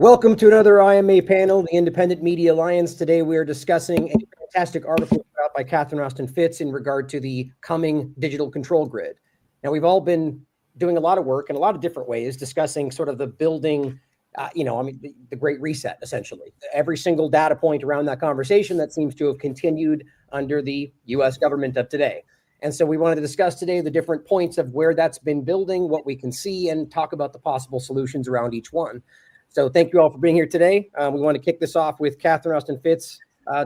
Welcome to another IMA panel, the Independent Media Alliance. Today we are discussing a fantastic article put out by Catherine Austin Fitts in regard to the coming digital control grid. Now, we've all been doing a lot of work in a lot of different ways, discussing sort of the building, the Great Reset, essentially. Every single data point around that conversation that seems to have continued under the US government of today. And so we wanted to discuss today the different points of where that's been building, what we can see, and talk about the possible solutions around each one. So thank you all for being here today. We want to kick this off with Catherine Austin Fitts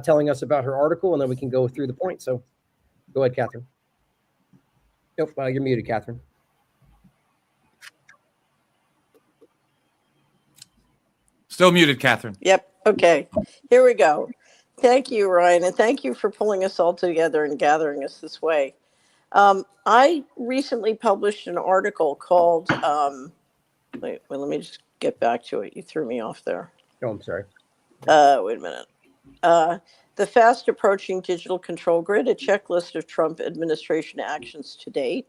telling us about her article, and then we can go through the points. So go ahead, Catherine. Nope, you're muted, Catherine. Still muted, Catherine. Yep. Okay. Here we go. Thank you, Ryan, and thank you for pulling us all together and gathering us this way. I recently published an article called, let me just get back to it. You threw me off there. Oh, I'm sorry. Wait a minute. The fast approaching digital control grid, a checklist of Trump administration actions to date.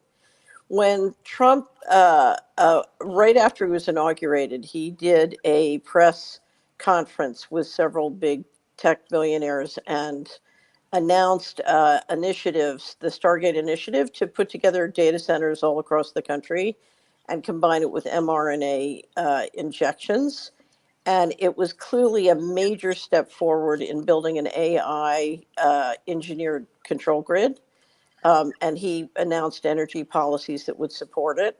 When Trump, right after he was inaugurated, he did a press conference with several big tech billionaires and announced initiatives, the Stargate initiative, to put together data centers all across the country and combine it with mRNA injections. And it was clearly a major step forward in building an AI engineered control grid. And he announced energy policies that would support it.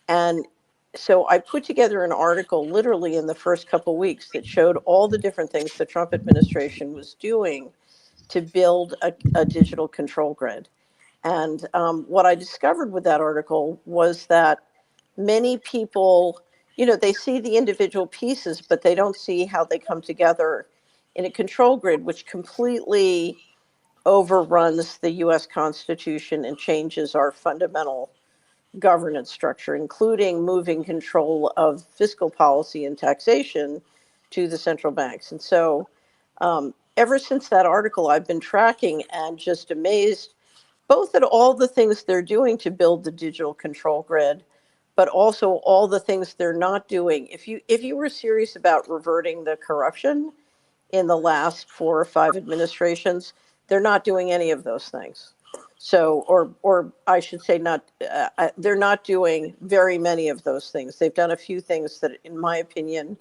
And so I put together an article literally in the first couple of weeks that showed all the different things the Trump administration was doing to build a digital control grid. And what I discovered with that article was that many people, they see the individual pieces, but they don't see how they come together in a control grid, which completely overruns the US Constitution and changes our fundamental governance structure, including moving control of fiscal policy and taxation to the central banks. And so ever since that article, I've been tracking and just amazed both at all the things they're doing to build the digital control grid, but also all the things they're not doing. If you were serious about reverting the corruption in the last 4 or 5 administrations, they're not doing any of those things. So, or I should say, they're not doing very many of those things. They've done a few things that, in my opinion,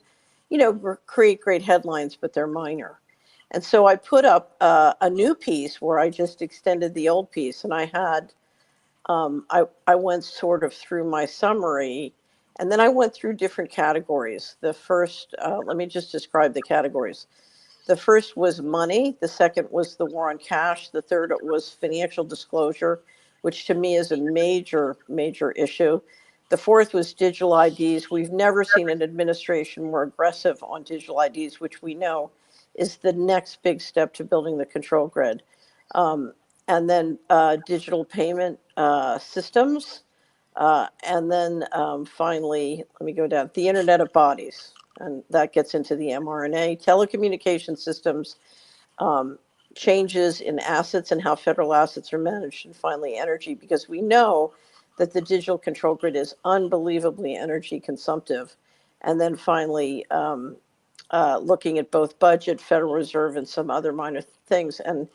create great headlines, but they're minor. And so I put up a new piece where I just extended the old piece, and I had, I went sort of through my summary, and then I went through different categories. The first, let me just describe the categories. The first was money. The second was the war on cash. The third was financial disclosure, which to me is a major, major issue. The fourth was digital IDs. We've never seen an administration more aggressive on digital IDs, which we know is the next big step to building the control grid. And then digital payment systems. And then finally, let me go down, the Internet of Bodies. And that gets into the mRNA, telecommunication systems, changes in assets and how federal assets are managed, and finally energy, because we know that the digital control grid is unbelievably energy consumptive. And then finally, looking at both budget, Federal Reserve, and some other minor things. And,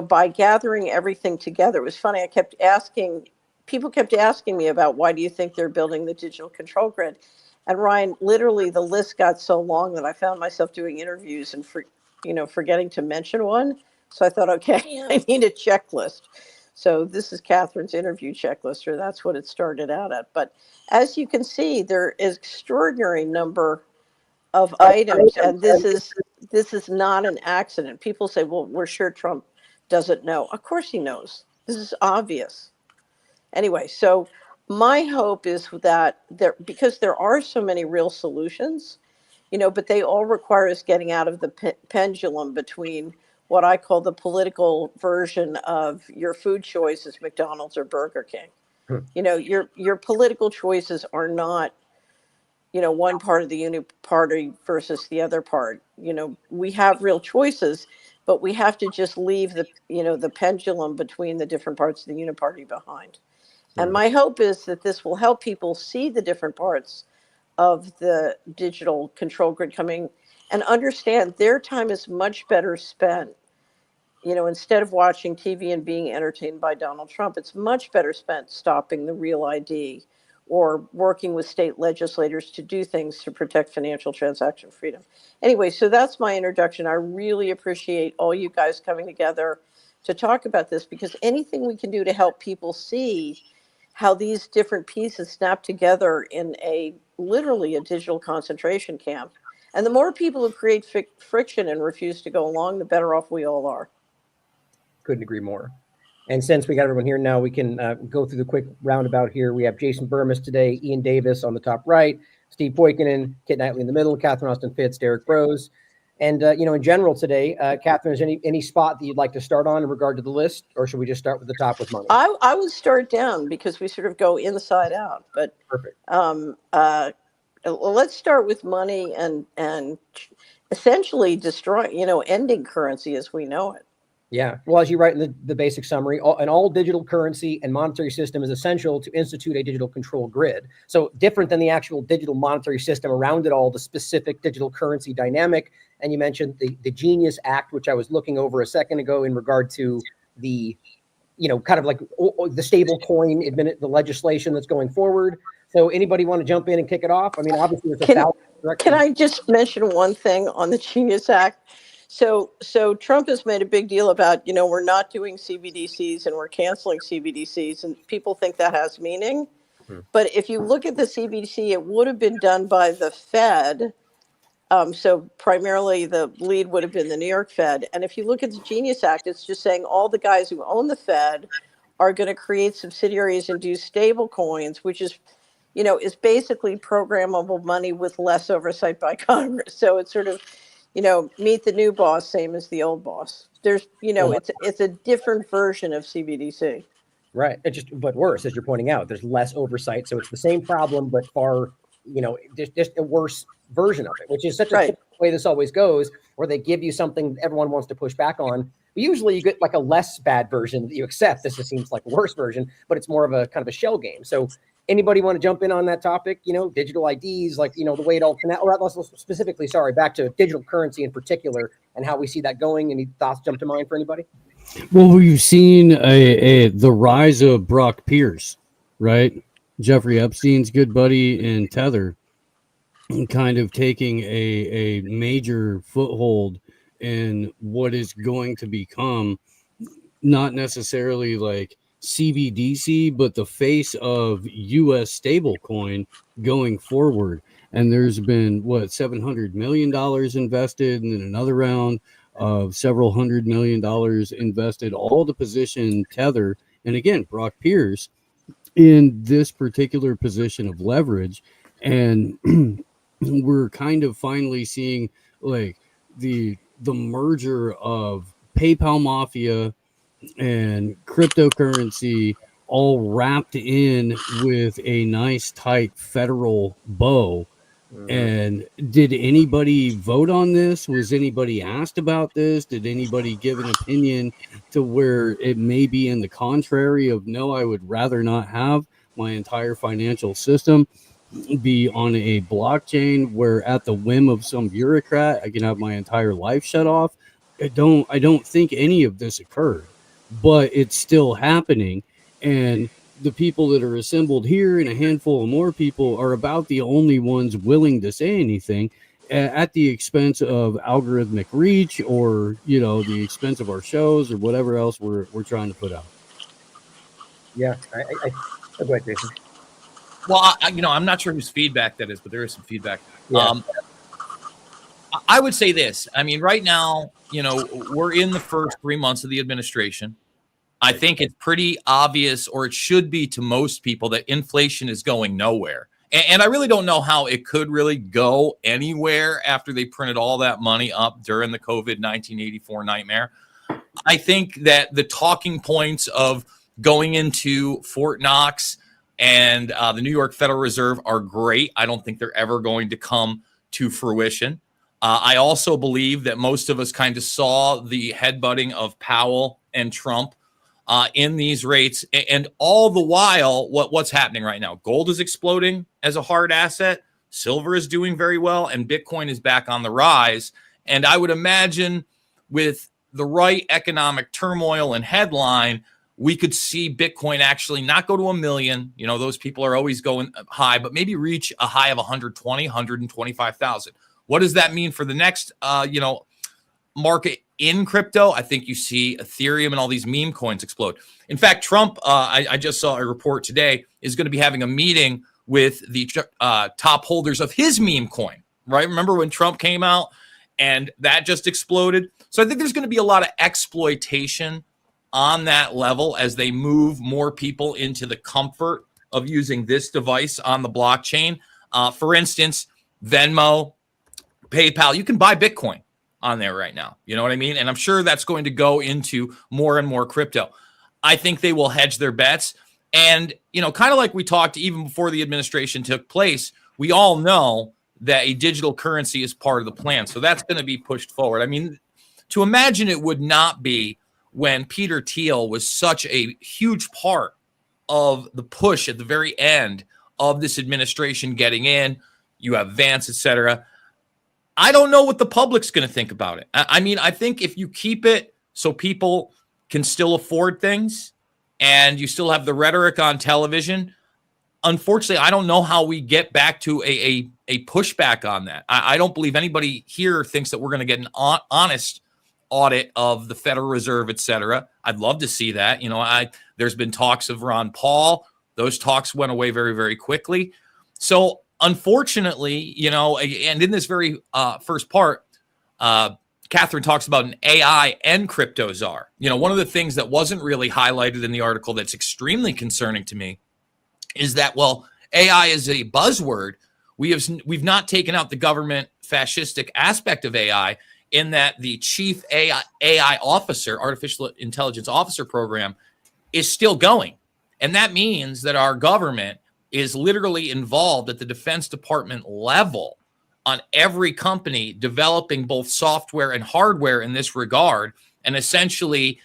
by gathering everything together, it was funny, people kept asking me about, why do you think they're building the digital control grid? And Ryan, literally the list got so long that I found myself doing interviews and forgetting to mention one. So I thought, okay, I need a checklist. So this is Catherine's interview checklist, or that's what it started out at. But as you can see, there is extraordinary number of items, and this is not an accident. People say, well, we're sure Trump doesn't know. Of course he knows. This is obvious. Anyway, so my hope is that because there are so many real solutions, but they all require us getting out of the pendulum between what I call the political version of your food choices, McDonald's or Burger King. Your political choices are not, one part of the uniparty versus the other part. We have real choices, but we have to just leave the pendulum between the different parts of the uniparty behind. And my hope is that this will help people see the different parts of the digital control grid coming, and understand their time is much better spent. Instead of watching TV and being entertained by Donald Trump, it's much better spent stopping the Real ID or working with state legislators to do things to protect financial transaction freedom. Anyway, so that's my introduction. I really appreciate all you guys coming together to talk about this, because anything we can do to help people see how these different pieces snap together in literally a digital concentration camp. And the more people who create friction and refuse to go along, the better off we all are. Couldn't agree more. And since we got everyone here now, we can go through the quick roundabout here. We have Jason Bermas today, Iain Davis on the top right, Steve Poikinen, Kit Knightley in the middle, Catherine Austin Fitts, Derrick Broze. And, in general today, Catherine, is any spot that you'd like to start on in regard to the list, or should we just start with the top with money? I would start down, because we sort of go inside out. But Perfect. Let's start with money and essentially ending currency as we know it. Yeah. Well, as you write in the basic summary, an all digital currency and monetary system is essential to institute a digital control grid. So different than the actual digital monetary system around it all, the specific digital currency dynamic. And you mentioned the Genius Act, which I was looking over a second ago in regard to the, kind of like the stable coin, the legislation that's going forward. So anybody want to jump in and kick it off? I mean, obviously there's Can I just mention one thing on the Genius Act? So Trump has made a big deal about, we're not doing CBDCs and we're canceling CBDCs, and people think that has meaning. Mm-hmm. But if you look at the CBDC, it would have been done by the Fed. So primarily the lead would have been the New York Fed. And if you look at the Genius Act, it's just saying all the guys who own the Fed are going to create subsidiaries and do stable coins, which is, is basically programmable money with less oversight by Congress. So it's sort of, meet the new boss, same as the old boss. There's, it's a different version of CBDC. Right. But worse, as you're pointing out, there's less oversight. So it's the same problem, but far, just a worse version of it, which is such a way this always goes, where they give you something everyone wants to push back on. But usually you get like a less bad version that you accept. This just seems like a worse version, but it's more of a kind of a shell game. So anybody want to jump in on that topic? Digital IDs, like, the way it all connects, or specifically, back to digital currency in particular and how we see that going. Any thoughts jump to mind for anybody? Well, we've seen the rise of Brock Pierce, right? Jeffrey Epstein's good buddy in Tether, kind of taking a major foothold in what is going to become not necessarily like CBDC, but the face of U.S. stablecoin going forward. And there's been $700 million invested, and then another round of several $100 million invested, all to position Tether, and again, Brock Pierce, in this particular position of leverage. And we're kind of finally seeing like the merger of PayPal Mafia and cryptocurrency all wrapped in with a nice tight federal bow. Mm-hmm. And did anybody vote on this? Was anybody asked about this? Did anybody give an opinion to where it may be in the contrary of, no, I would rather not have my entire financial system be on a blockchain where at the whim of some bureaucrat I can have my entire life shut off? I don't think any of this occurred, but it's still happening. And the people that are assembled here and a handful of more people are about the only ones willing to say anything at the expense of algorithmic reach, or, the expense of our shows or whatever else we're trying to put out. Yeah. Go ahead, Jason. Well, I'm not sure whose feedback that is, but there is some feedback. Yeah. I would say this. I mean, right now, we're in the first 3 months of the administration. I think it's pretty obvious, or it should be to most people, that inflation is going nowhere. And I really don't know how it could really go anywhere after they printed all that money up during the COVID 1984 nightmare. I think that the talking points of going into Fort Knox and the New York Federal Reserve are great. I don't think they're ever going to come to fruition. I also believe that most of us kind of saw the headbutting of Powell and Trump in these rates, and all the while, what's happening right now? Gold is exploding as a hard asset. Silver is doing very well, and Bitcoin is back on the rise. And I would imagine with the right economic turmoil and headline, we could see Bitcoin actually not go to 1 million. You know, those people are always going high, but maybe reach a high of 120, 125,000. What does that mean for the next, market in crypto? I think you see Ethereum and all these meme coins explode. In fact, Trump, I just saw a report today, is going to be having a meeting with the top holders of his meme coin, right? Remember when Trump came out and that just exploded? So I think there's going to be a lot of exploitation on that level as they move more people into the comfort of using this device on the blockchain. For instance, Venmo, PayPal, you can buy Bitcoin on there right now. You know what I mean? And I'm sure that's going to go into more and more crypto. I think they will hedge their bets. And, you know, kind of like we talked even before the administration took place, we all know that a digital currency is part of the plan. So that's going to be pushed forward. I mean, to imagine it would not be when Peter Thiel was such a huge part of the push at the very end of this administration getting in. You have Vance, etc. I don't know what the public's going to think about it. I mean, I think if you keep it so people can still afford things and you still have the rhetoric on television, unfortunately, I don't know how we get back to a pushback on that. I don't believe anybody here thinks that we're going to get an honest audit of the Federal Reserve, et cetera. I'd love to see that. You know, there's been talks of Ron Paul. Those talks went away very, very quickly. So unfortunately, you know, and in this very first part, Catherine talks about an AI and crypto czar. You know, one of the things that wasn't really highlighted in the article that's extremely concerning to me is that, well, AI is a buzzword. We've not taken out the government fascistic aspect of AI, in that the chief AI officer, artificial intelligence officer program, is still going. And that means that our government is literally involved at the Defense Department level on every company developing both software and hardware in this regard, and essentially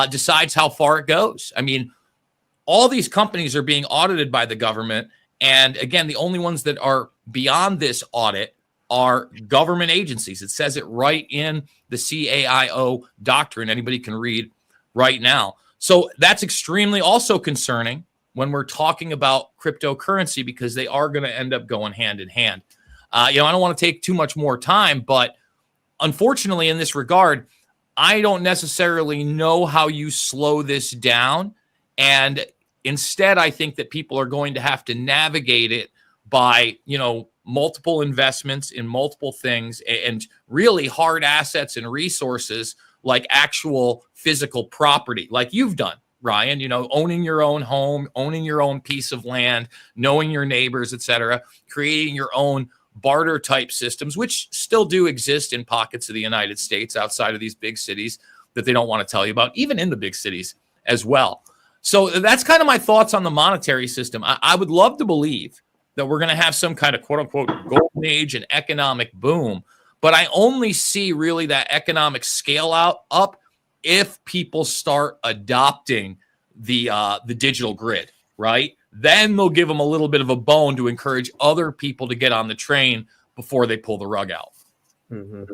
decides how far it goes. I mean, all these companies are being audited by the government. And again, the only ones that are beyond this audit are government agencies. It says it right in the CAIO doctrine. Anybody can read right now. So that's extremely also concerning when we're talking about cryptocurrency, because they are going to end up going hand in hand. You know, I don't want to take too much more time, but unfortunately in this regard, I don't necessarily know how you slow this down. And instead, I think that people are going to have to navigate it by, you know, multiple investments in multiple things and really hard assets and resources like actual physical property, like you've done, Ryan, you know, owning your own home, owning your own piece of land, knowing your neighbors, etc., creating your own barter type systems, which still do exist in pockets of the United States outside of these big cities that they don't want to tell you about, even in the big cities as well. So that's kind of my thoughts on the monetary system. I would love to believe that we're going to have some kind of quote unquote golden age and economic boom, but I only see really that economic scale up if people start adopting the digital grid, right? Then they'll give them a little bit of a bone to encourage other people to get on the train before they pull the rug out. Mm-hmm.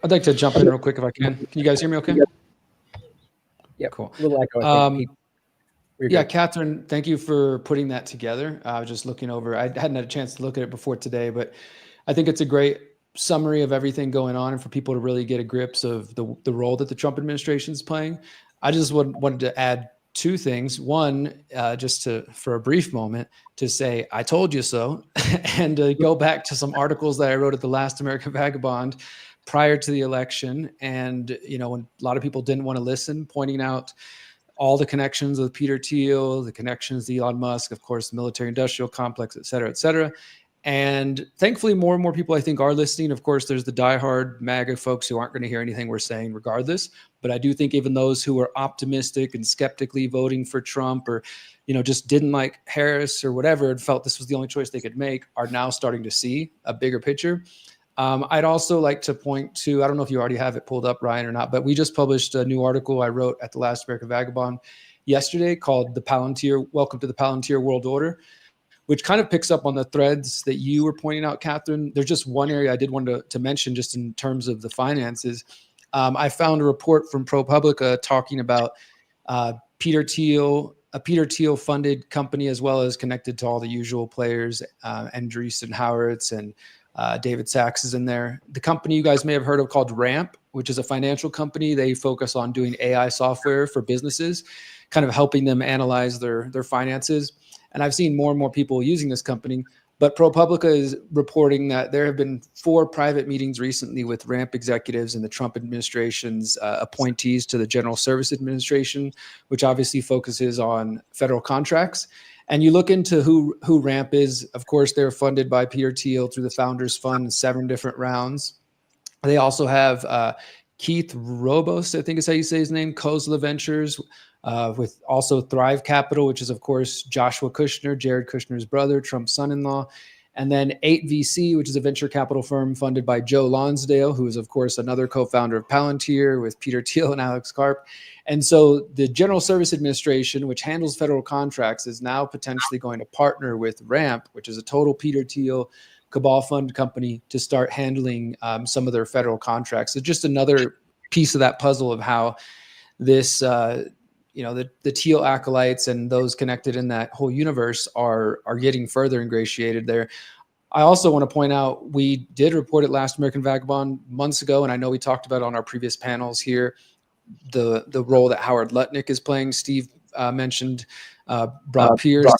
I'd like to jump in real quick if I can. Can you guys hear me okay? Yeah, cool. A little echo. Yeah, Catherine, thank you for putting that together. I was just looking over. I hadn't had a chance to look at it before today, but I think it's a great summary of everything going on, and for people to really get a grips of the role that the Trump administration is playing. I just wanted to add two things. One, for a brief moment, to say, I told you so, and to go back to some articles that I wrote at the Last American Vagabond prior to the election. And, you know, when a lot of people didn't want to listen, pointing out all the connections with Peter Thiel, the connections to Elon Musk, of course, the military industrial complex, et cetera, et cetera. And thankfully, more and more people, I think, are listening. Of course, there's the diehard MAGA folks who aren't going to hear anything we're saying regardless. But I do think even those who are optimistic and skeptically voting for Trump, or, you know, just didn't like Harris or whatever, and felt this was the only choice they could make, are now starting to see a bigger picture. I'd also like to point to, I don't know if you already have it pulled up, Ryan, or not, but we just published a new article I wrote at the Last American Vagabond yesterday called Welcome to the Palantir World Order, which kind of picks up on the threads that you were pointing out, Catherine. There's just one area I did want to mention just in terms of the finances. I found a report from ProPublica talking about Peter Thiel, a Peter Thiel funded company, as well as connected to all the usual players, Andreessen Horowitz and David Sachs is in there. The company you guys may have heard of called Ramp, which is a financial company. They focus on doing AI software for businesses, kind of helping them analyze their finances. And I've seen more and more people using this company. But ProPublica is reporting that there have been 4 private meetings recently with Ramp executives and the Trump administration's appointees to the General Service Administration, which obviously focuses on federal contracts. And you look into who Ramp is. Of course, they're funded by Peter Thiel through the Founders Fund in 7 different rounds. They also have Keith Robos, I think is how you say his name, Kozla Ventures, with also Thrive Capital, which is, of course, Joshua Kushner, Jared Kushner's brother, Trump's son-in-law. And then 8VC, which is a venture capital firm funded by Joe Lonsdale, who is, of course, another co-founder of Palantir with Peter Thiel and Alex Karp. And so the General Service Administration, which handles federal contracts, is now potentially going to partner with Ramp, which is a total Peter Thiel cabal fund company, to start handling some of their federal contracts. So just another piece of that puzzle of how this, the Thiel acolytes and those connected in that whole universe are getting further ingratiated there. I also want to point out, we did report it last American Vagabond months ago, and I know we talked about it on our previous panels here, the role that Howard Lutnick is playing. Steve mentioned Brock Pierce.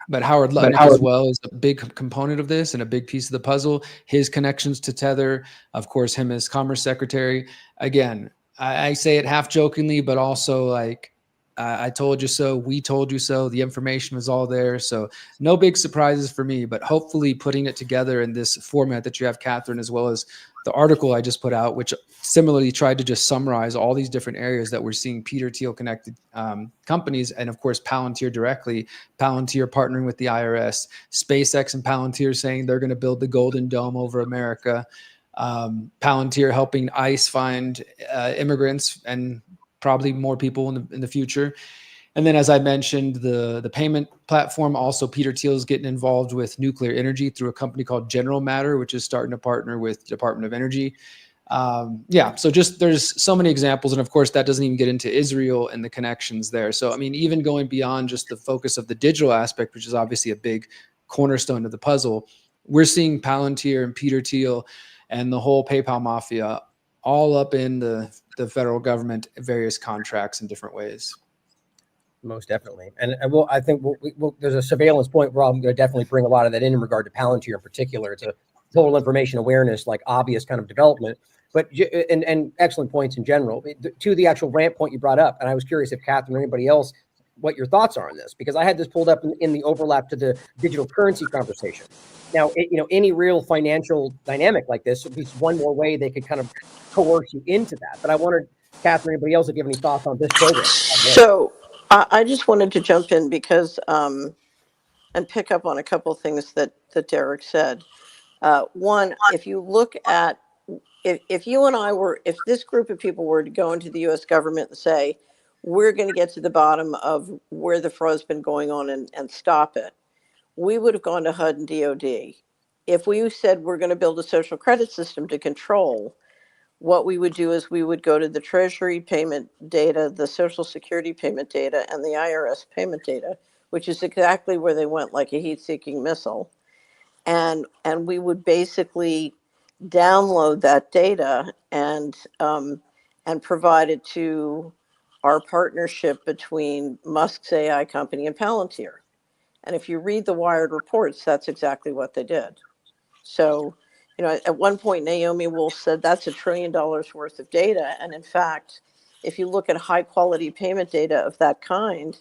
But Howard Lutnick as well is a big component of this and a big piece of the puzzle. His connections to Tether, of course, him as Commerce Secretary. Again, I say it half jokingly, but also like, I told you so, we told you so. The information was all there. So no big surprises for me, but hopefully putting it together in this format that you have, Catherine, as well as the article I just put out, which similarly tried to just summarize all these different areas that we're seeing Peter Thiel connected companies. And of course, Palantir directly, Palantir partnering with the IRS, SpaceX and Palantir saying they're going to build the Golden Dome over America. Palantir helping ICE find immigrants and probably more people in the future. And then, as I mentioned, the payment platform, also Peter Thiel is getting involved with nuclear energy through a company called General Matter, which is starting to partner with the Department of Energy. So just there's so many examples. And of course, that doesn't even get into Israel and the connections there. So, I mean, even going beyond just the focus of the digital aspect, which is obviously a big cornerstone of the puzzle, we're seeing Palantir and Peter Thiel and the whole PayPal mafia all up in the federal government, various contracts in different ways. Most definitely. And I think there's a surveillance point where I'm going to definitely bring a lot of that in regard to Palantir in particular. It's a total information awareness, like obvious kind of development, but and excellent points in general. To the actual Ramp point you brought up, and I was curious if Catherine or anybody else, what your thoughts are on this, because I had this pulled up in the overlap to the digital currency conversation. Now, any real financial dynamic like this would be one more way they could kind of coerce you into that. But I wondered, Catherine, anybody else, if you have any thoughts on this program? So I just wanted to jump in because and pick up on a couple of things that Derrick said. One, if you look at if you and I were, if this group of people were to go into the U.S. government and say, we're going to get to the bottom of where the fraud's been going on and stop it, we would have gone to HUD and DOD. If we said we're going to build a social credit system to control, what we would do is we would go to the Treasury payment data, the Social Security payment data, and the IRS payment data, which is exactly where they went like a heat-seeking missile. And we would basically download that data and provide it to our partnership between Musk's AI company and Palantir. And if you read the Wired reports, that's exactly what they did. So, at one point, Naomi Wolf said that's $1 trillion worth of data. And in fact, if you look at high quality payment data of that kind,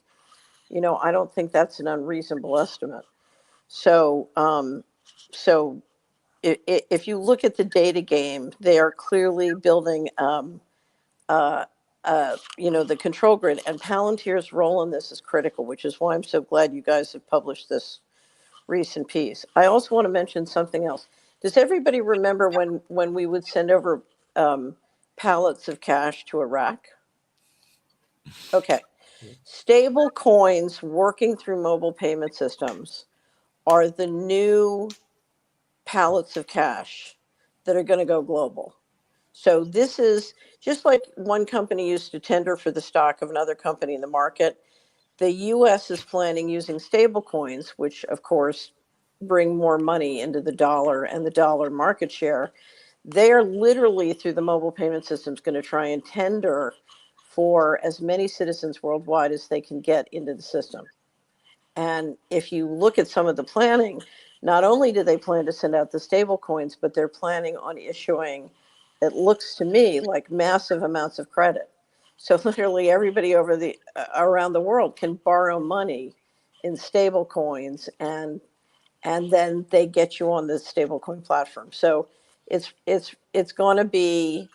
I don't think that's an unreasonable estimate. So, if you look at the data game, they are clearly building, the control grid, and Palantir's role in this is critical, which is why I'm so glad you guys have published this recent piece. I also want to mention something else. Does everybody remember when we would send over pallets of cash to Iraq? Okay. Stable coins working through mobile payment systems are the new pallets of cash that are going to go global. So this is just like one company used to tender for the stock of another company in the market. The US is planning using stable coins, which of course bring more money into the dollar and the dollar market share. They are literally, through the mobile payment systems, going to try and tender for as many citizens worldwide as they can get into the system. And if you look at some of the planning, not only do they plan to send out the stable coins, but they're planning on issuing, it looks to me like, massive amounts of credit. So literally everybody around the world can borrow money in stable coins, and then they get you on the stablecoin platform. So it's going to be,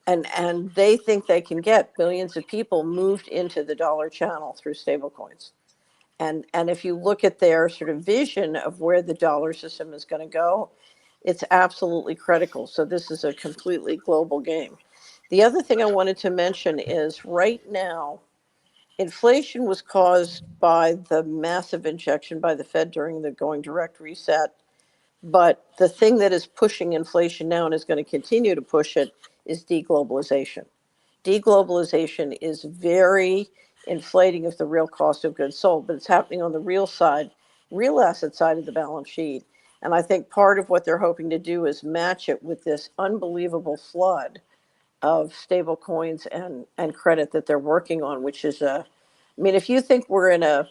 and they think they can get billions of people moved into the dollar channel through stablecoins. And if you look at their sort of vision of where the dollar system is going to go, it's absolutely critical. So this is a completely global game. The other thing I wanted to mention is right now, inflation was caused by the massive injection by the Fed during the going direct reset. But the thing that is pushing inflation now and is going to continue to push it is deglobalization. Deglobalization is very inflating of the real cost of goods sold, but it's happening on the real side, real asset side of the balance sheet. And I think part of what they're hoping to do is match it with this unbelievable flood of stable coins and credit that they're working on, which is if you think we're in a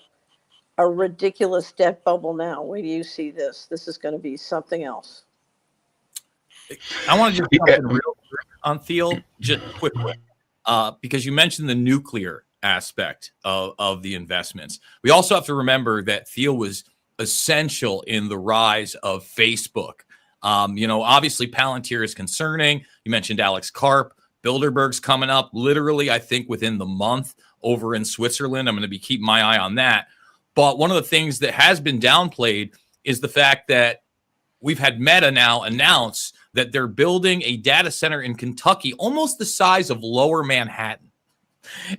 ridiculous debt bubble now, wait till you see this. This is going to be something else. I want to just jump in real quick on Thiel, just quickly, because you mentioned the nuclear aspect of the investments. We also have to remember that Thiel was essential in the rise of Facebook. Obviously Palantir is concerning. You mentioned Alex Karp. Bilderberg's coming up literally, I think, within the month over in Switzerland. I'm going to be keeping my eye on that. But one of the things that has been downplayed is the fact that we've had Meta now announce that they're building a data center in Kentucky, almost the size of Lower Manhattan.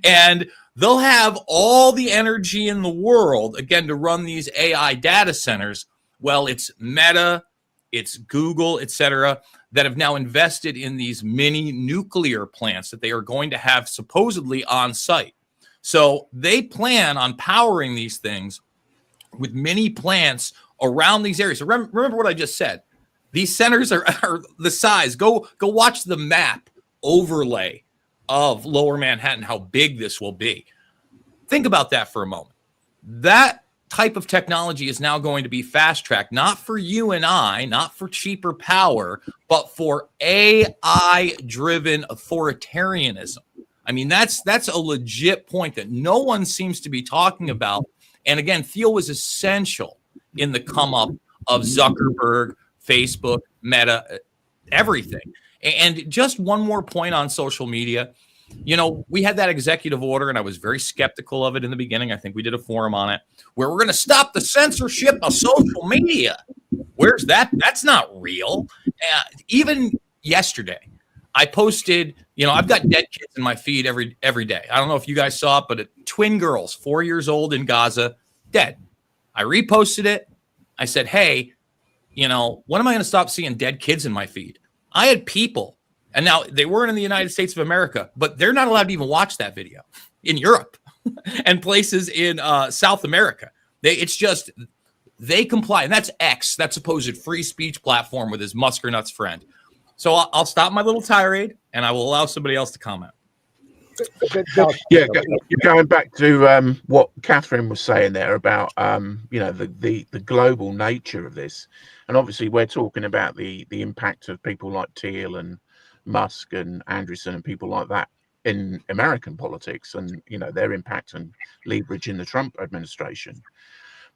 And they'll have all the energy in the world, again, to run these AI data centers. Well, it's Meta, it's Google, et cetera, that have now invested in these mini nuclear plants that they are going to have supposedly on site. So they plan on powering these things with mini plants around these areas. So remember what I just said. These centers are the size. Go watch the map overlay of Lower Manhattan, how big this will be. Think about that for a moment. That type of technology is now going to be fast-tracked, not for you and I, not for cheaper power, but for AI-driven authoritarianism. I mean, that's a legit point that no one seems to be talking about. And again, Thiel was essential in the come up of Zuckerberg, Facebook, Meta, everything. And just one more point on social media. We had that executive order, and I was very skeptical of it in the beginning. I think we did a forum on it, where we're going to stop the censorship of social media. Where's that? That's not real. Even yesterday, I posted, I've got dead kids in my feed every day. I don't know if you guys saw it, but twin girls, 4 years old in Gaza, dead. I reposted it. I said, hey, when am I going to stop seeing dead kids in my feed? I had people, and now they weren't in the United States of America, but they're not allowed to even watch that video in Europe and places in South America. They comply. And that's X, that supposed free speech platform with his Muskernuts friend. So I'll stop my little tirade, and I will allow somebody else to comment. Yeah, going back to what Catherine was saying there about the global nature of this, and obviously we're talking about the impact of people like Thiel and Musk and Andreessen and people like that in American politics, and their impact and leverage in the Trump administration.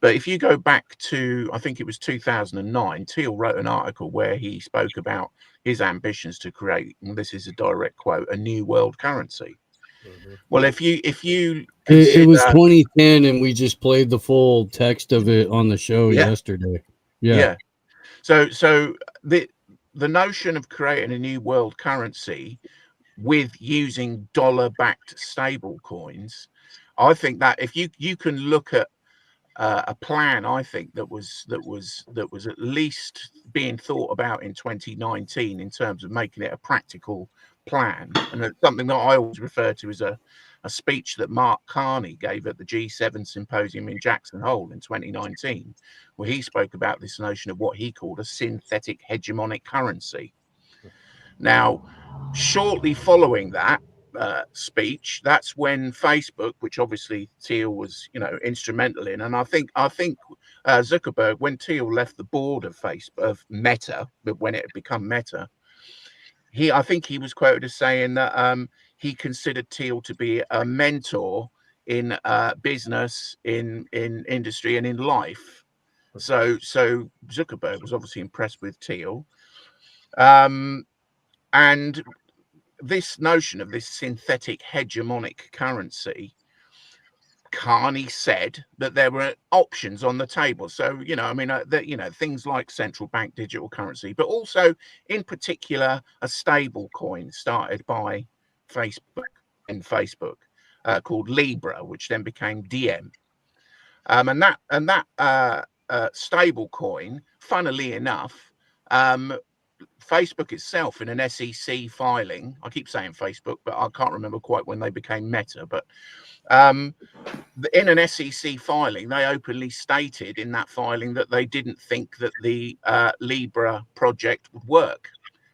But if you go back to, I think it was 2009, Thiel wrote an article where he spoke about his ambitions to create, and this is a direct quote, a new world currency. Well, if you consider, it was 2010, and we just played the full text of it on the show yesterday. Yeah. So the notion of creating a new world currency with using dollar-backed stable coins, I think that if you can look at a plan, I think, that was at least being thought about in 2019 in terms of making it a practical plan. And it's something that I always refer to as a speech that Mark Carney gave at the G7 symposium in Jackson Hole in 2019, where he spoke about this notion of what he called a synthetic hegemonic currency. Now, shortly following that speech, that's when Facebook, which obviously Thiel was, instrumental in, and I think Zuckerberg, when Thiel left the board of Meta, but when it had become Meta, I think he was quoted as saying that he considered Thiel to be a mentor in business, in industry, and in life. So Zuckerberg was obviously impressed with Thiel, and this notion of this synthetic hegemonic currency, Carney said that there were options on the table. So, things like central bank digital currency, but also in particular, a stable coin started by Facebook called Libra, which then became Diem. And that stable coin, funnily enough, Facebook itself in an SEC filing, I keep saying Facebook, but I can't remember quite when they became Meta, but in an SEC filing, they openly stated in that filing that they didn't think that the Libra project would work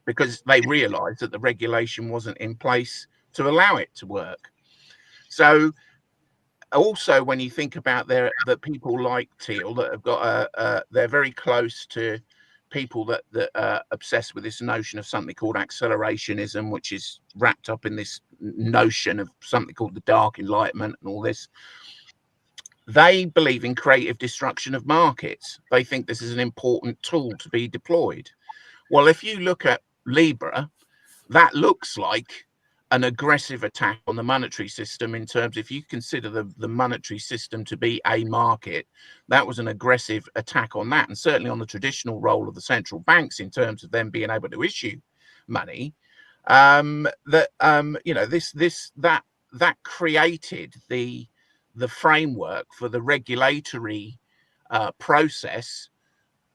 because they realized that the regulation wasn't in place to allow it to work. So also, when you think about that people like Thiel that have got they're very close to people that are obsessed with this notion of something called accelerationism, which is wrapped up in this notion of something called the Dark Enlightenment and all this. They believe in creative destruction of markets. They think this is an important tool to be deployed. Well, if you look at Libra, that looks like an aggressive attack on the monetary system in terms, if you consider the monetary system to be a market, that was an aggressive attack on that, and certainly on the traditional role of the central banks in terms of them being able to issue money. That created the framework for the regulatory process.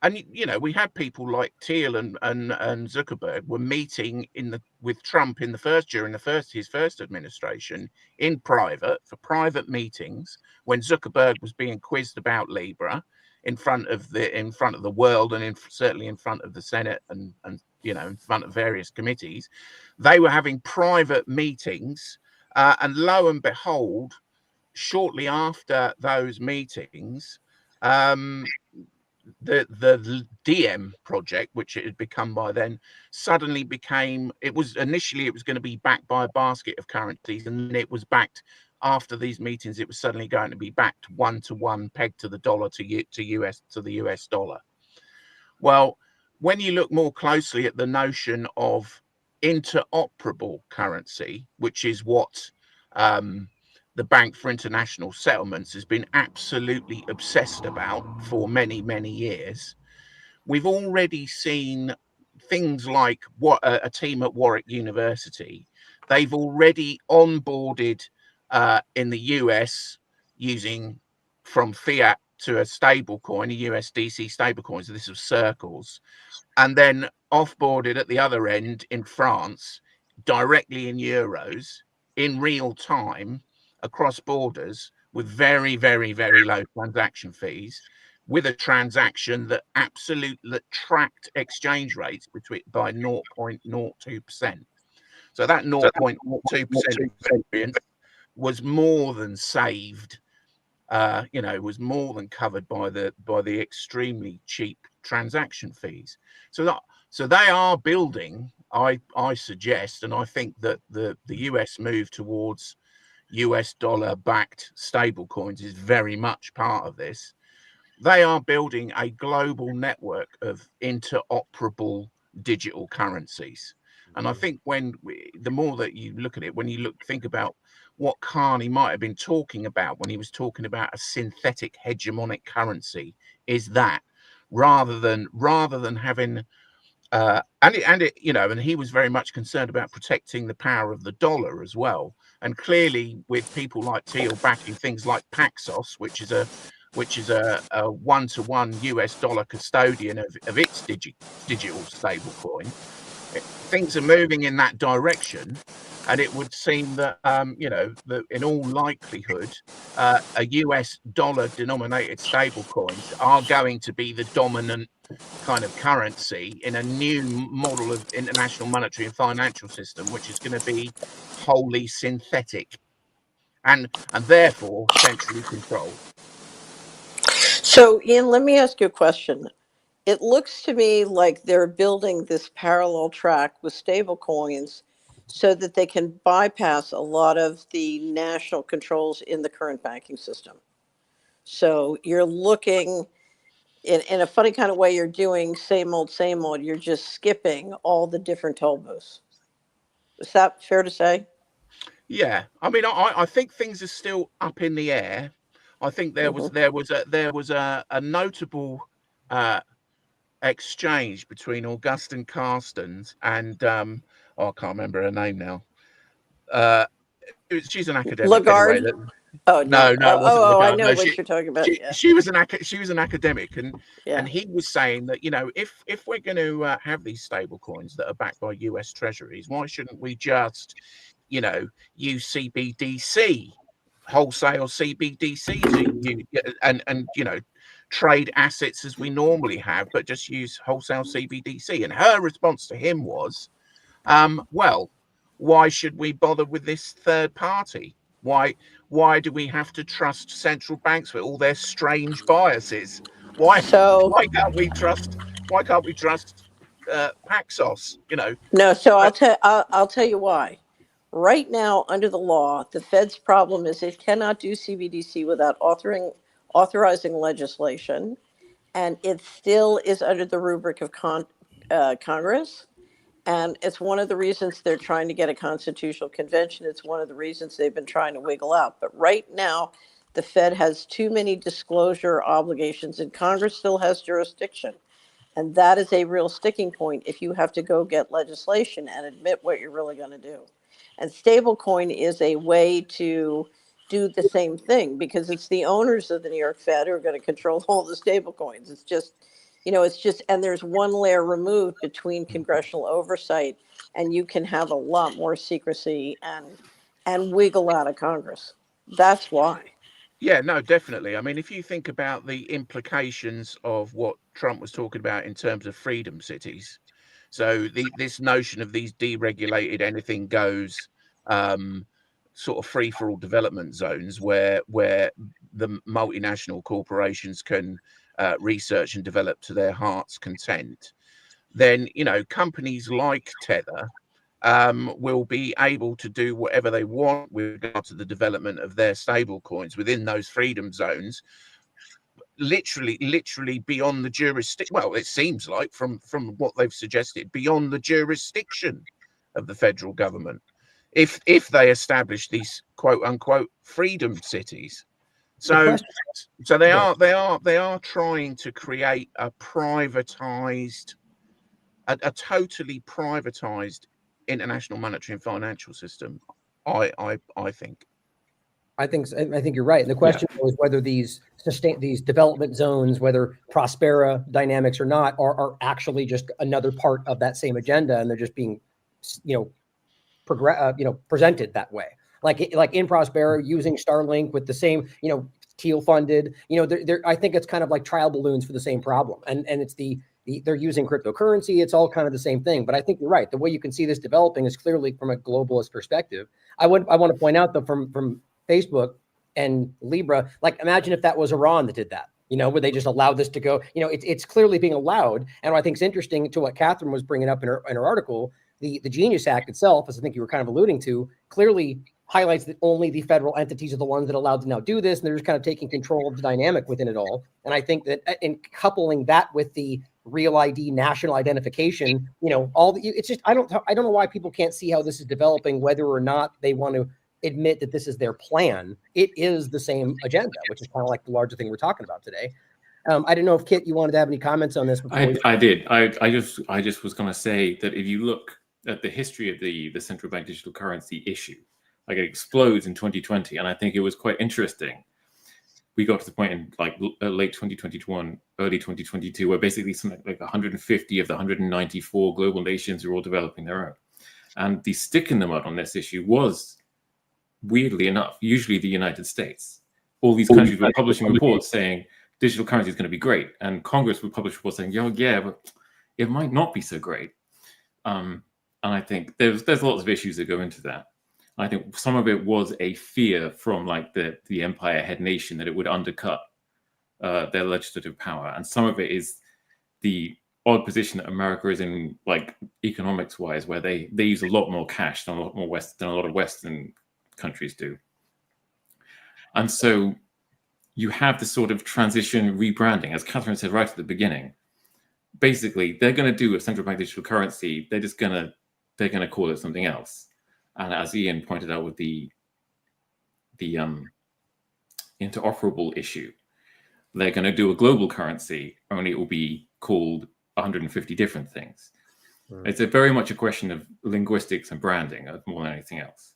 And we had people like Thiel and Zuckerberg were meeting with Trump during his first administration in private for private meetings when Zuckerberg was being quizzed about Libra in front of the world and certainly in front of the Senate and in front of various committees. They were having private meetings, and lo and behold, shortly after those meetings, the Diem project, which it had become by then, suddenly became, it was going to be backed by a basket of currencies, and then it was backed after these meetings. It was suddenly going to be backed 1-to-1, pegged to the dollar to the US dollar. Well, when you look more closely at the notion of interoperable currency, which is what the Bank for International Settlements has been absolutely obsessed about for many, many years, we've already seen things like what a team at Warwick University, they've already onboarded in the US using from fiat to a stable coin, a USDC stable coin. So this was Circles, and then offboarded at the other end in France directly in euros in real time across borders with very, very, very low transaction fees, with a transaction that tracked exchange rates by 0.02%. So that 0.02% was more than saved. Was more than covered by the extremely cheap transaction fees. So they are building. I suggest, and I think that the US move towards US dollar backed stable coins is very much part of this. They are building a global network of interoperable digital currencies. And I think the more that you look at it, think about what Carney might have been talking about when he was talking about a synthetic hegemonic currency, is that rather than having and he was very much concerned about protecting the power of the dollar as well. And clearly, with people like Thiel backing things like Paxos, which is a which is a one-to-one US dollar custodian of its digital stablecoin. Things are moving in that direction, and it would seem that that in all likelihood, a US dollar denominated stablecoins are going to be the dominant kind of currency in a new model of international monetary and financial system, which is going to be wholly synthetic and therefore centrally controlled. So, Iain, let me ask you a question. It looks to me like they're building this parallel track with stable coins so that they can bypass a lot of the national controls in the current banking system. So you're looking in a funny kind of way, you're doing same old, you're just skipping all the different toll booths. Is that fair to say? Yeah, I mean, I think things are still up in the air. I think there was a notable exchange between Augustine Carstens and I can't remember her name now. She's an academic Lagarde? anyway. Oh no, it wasn't I Lagarde. know No, what you're talking about. she was an academic, and Yeah. and he was saying that if we're going to have these stable coins that are backed by US treasuries, why shouldn't we just use CBDC, wholesale CBDC and trade assets as we normally have, but just use wholesale CBDC? And her response to him was, well, why should we bother with this third party? Why do we have to trust central banks with all their strange biases? Why can't we trust Paxos? No, so I'll tell you why. Right now, under the law, the Fed's problem is it cannot do CBDC without authorizing legislation, and it still is under the rubric of Congress. And it's one of the reasons they're trying to get a constitutional convention. It's one of the reasons they've been trying to wiggle out. But right now, the Fed has too many disclosure obligations, and Congress still has jurisdiction. And that is a real sticking point if you have to go get legislation and admit what you're really going to do. And stablecoin is a way to do the same thing because it's the owners of the New York Fed who are going to control all the stablecoins. It's just, and there's one layer removed between congressional oversight, and you can have a lot more secrecy and wiggle out of Congress. That's why. Yeah, no, definitely. I mean, if you think about the implications of what Trump was talking about in terms of freedom cities, so this notion of these deregulated, anything goes, sort of free-for-all development zones where the multinational corporations can research and develop to their heart's content, then companies like Tether will be able to do whatever they want with regard to the development of their stable coins within those freedom zones, literally beyond the jurisdiction. Well, it seems like from what they've suggested, beyond the jurisdiction of the federal government, if they establish these quote unquote freedom cities. So they are trying to create a privatized, a totally privatized international monetary and financial system. I think. I think you're right. And the question is whether these development zones, whether Prospera dynamics or not, are actually just another part of that same agenda, and they're just being, presented that way. Like in Prospera, using Starlink with the same, Teal funded. I think it's kind of like trial balloons for the same problem, and it's they're using cryptocurrency. It's all kind of the same thing. But I think you're right. The way you can see this developing is clearly from a globalist perspective. I want to point out that from Facebook and Libra, like imagine if that was Iran that did that, where they just allowed this to go. It's clearly being allowed. And what I think is interesting to what Catherine was bringing up in her article, the Genius Act itself, as I think you were kind of alluding to, clearly highlights that only the federal entities are the ones that are allowed to now do this, and they're just kind of taking control of the dynamic within it all. And I think that in coupling that with the real ID, national identification, it's just I don't know why people can't see how this is developing, whether or not they want to admit that this is their plan. It is the same agenda, which is kind of like the larger thing we're talking about today. I don't know if Kit, you wanted to have any comments on this. I did. I just was going to say that if you look at the history of the central bank digital currency issue, like it explodes in 2020, and I think it was quite interesting we got to the point in like late 2021, early 2022, where basically something like 150 of the 194 global nations are all developing their own. And the stick in the mud on this issue was, weirdly enough, usually the United States. All these countries were publishing reports saying digital currency is going to be great. And Congress would publish reports saying, yeah, but it might not be so great. And I think there's lots of issues that go into that. I think some of it was a fear from like the empire head nation that it would undercut their legislative power. And some of it is the odd position that America is in, like economics wise, where they use a lot more cash than a lot of Western countries do. And so you have this sort of transition rebranding, as Catherine said right at the beginning. Basically, they're going to do a central bank digital currency. They're going to call it something else. And as Iain pointed out with the interoperable issue, they're going to do a global currency, only it will be called 150 different things. It's very much a question of linguistics and branding more than anything else.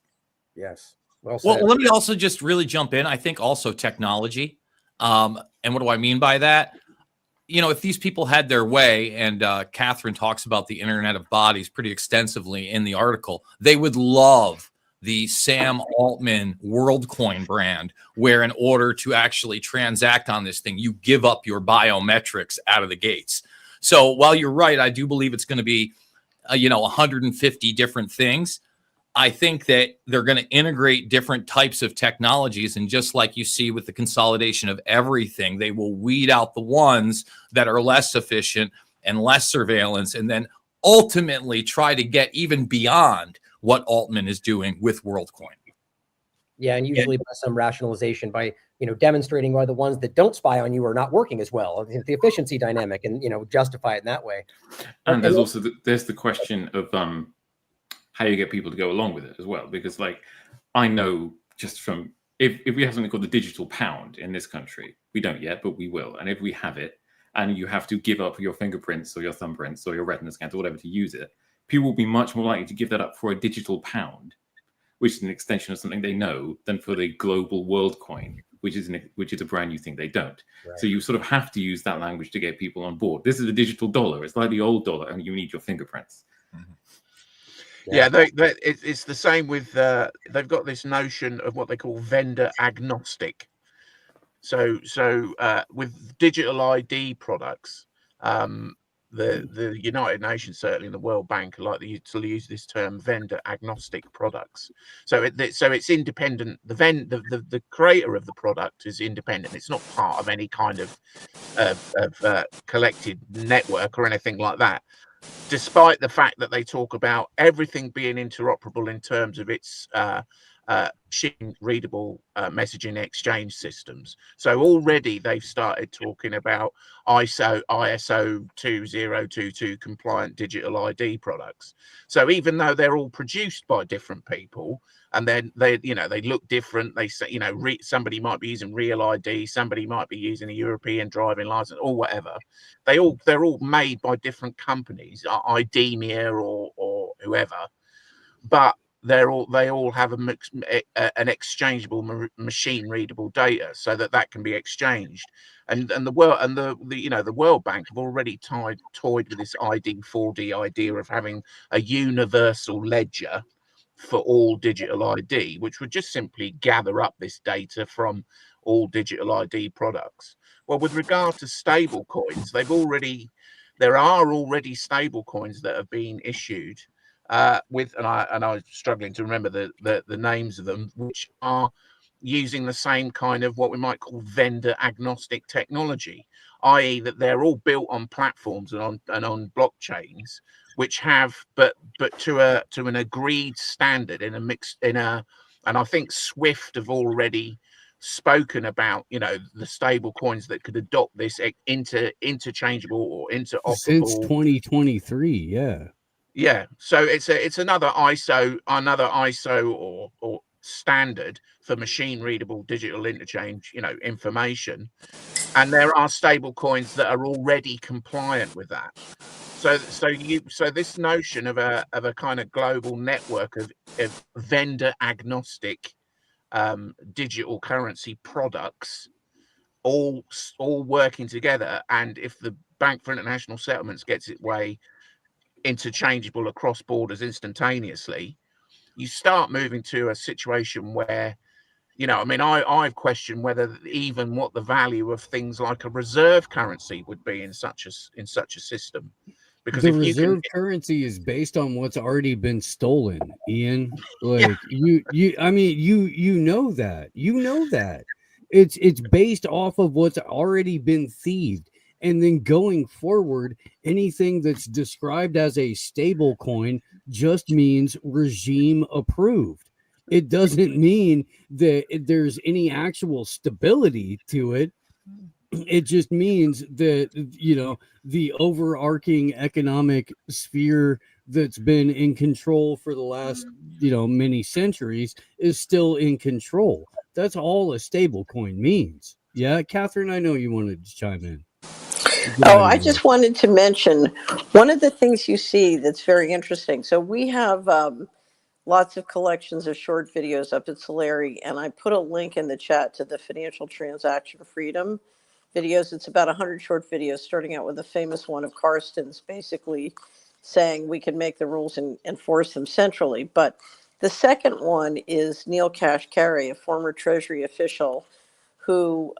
Yes. Well said. Well, let me also just really jump in. I think also technology. And what do I mean by that? You know, if these people had their way, and Catherine talks about the Internet of Bodies pretty extensively in the article, they would love the Sam Altman WorldCoin brand, where in order to actually transact on this thing, you give up your biometrics out of the gates. So while you're right, I do believe it's going to be, 150 different things. I think that they're going to integrate different types of technologies. And just like you see with the consolidation of everything, they will weed out the ones that are less efficient and less surveillance, and then ultimately try to get even beyond what Altman is doing with WorldCoin. Yeah, and usually by some rationalization by, demonstrating why the ones that don't spy on you are not working as well. The efficiency dynamic, and, justify it in that way. And there's also there's the question of how you get people to go along with it as well. Because like, I know just from, if we have something called the digital pound in this country, we don't yet, but we will. And if we have it, and you have to give up your fingerprints or your thumbprints or your retina scans or whatever to use it, people will be much more likely to give that up for a digital pound, which is an extension of something they know, than for the global world coin, which is a brand new thing they don't. Right. So you sort of have to use that language to get people on board. This is a digital dollar. It's like the old dollar, and you need your fingerprints. Mm-hmm. Yeah, it's the same with, they've got this notion of what they call vendor agnostic. So with digital ID products, the United Nations, certainly in the World Bank, like to use this term vendor agnostic products. So it's independent. The creator of the product is independent. It's not part of any kind of collected network or anything like that, despite the fact that they talk about everything being interoperable in terms of its machine readable messaging exchange systems. So already they've started talking about ISO 2022 compliant digital ID products. So even though they're all produced by different people, and then they look different, they say, somebody might be using real ID, somebody might be using a European driving license or whatever, they're all made by different companies, IDEMIA or whoever, but they all have an exchangeable machine readable data, so that can be exchanged. And the World Bank have already toyed with this ID4D idea of having a universal ledger for all digital ID, which would just simply gather up this data from all digital ID products. Well, with regard to stable coins, there are already stable coins that have been issued with, and I was struggling to remember the names of them, which are using the same kind of what we might call vendor agnostic technology, i.e. that they're all built on platforms and on blockchains, which have but to an agreed standard and I think SWIFT have already spoken about the stable coins that could adopt this interchangeable or interoperable since 2023. Yeah, so it's another ISO or standard for machine readable digital interchange, information, and there are stable coins that are already compliant with that. So this notion of a kind of global network of vendor agnostic digital currency products all working together, and if the Bank for International Settlements gets its way interchangeable across borders instantaneously, you start moving to a situation where, you know, I mean, I've questioned whether even what the value of things like a reserve currency would be in such a system, because the if you can, reserve currency is based on what's already been stolen, Ian. Like I mean, you know that. It's based off of what's already been thieved. And then going forward, anything that's described as a stable coin just means regime approved. It doesn't mean that there's any actual stability to it. It just means that, you know, the overarching economic sphere that's been in control for the last, you know, many centuries is still in control. That's all a stable coin means. Yeah, Catherine, I know you wanted to chime in. Oh, I just wanted to mention one of the things you see that's very interesting. So we have lots of collections of short videos up at Solari, and I put a link in the chat to the financial transaction freedom videos. It's about 100 short videos, starting out with a famous one of Karsten's basically saying we can make the rules and enforce them centrally. But the second one is Neil Kashkari, a former Treasury official who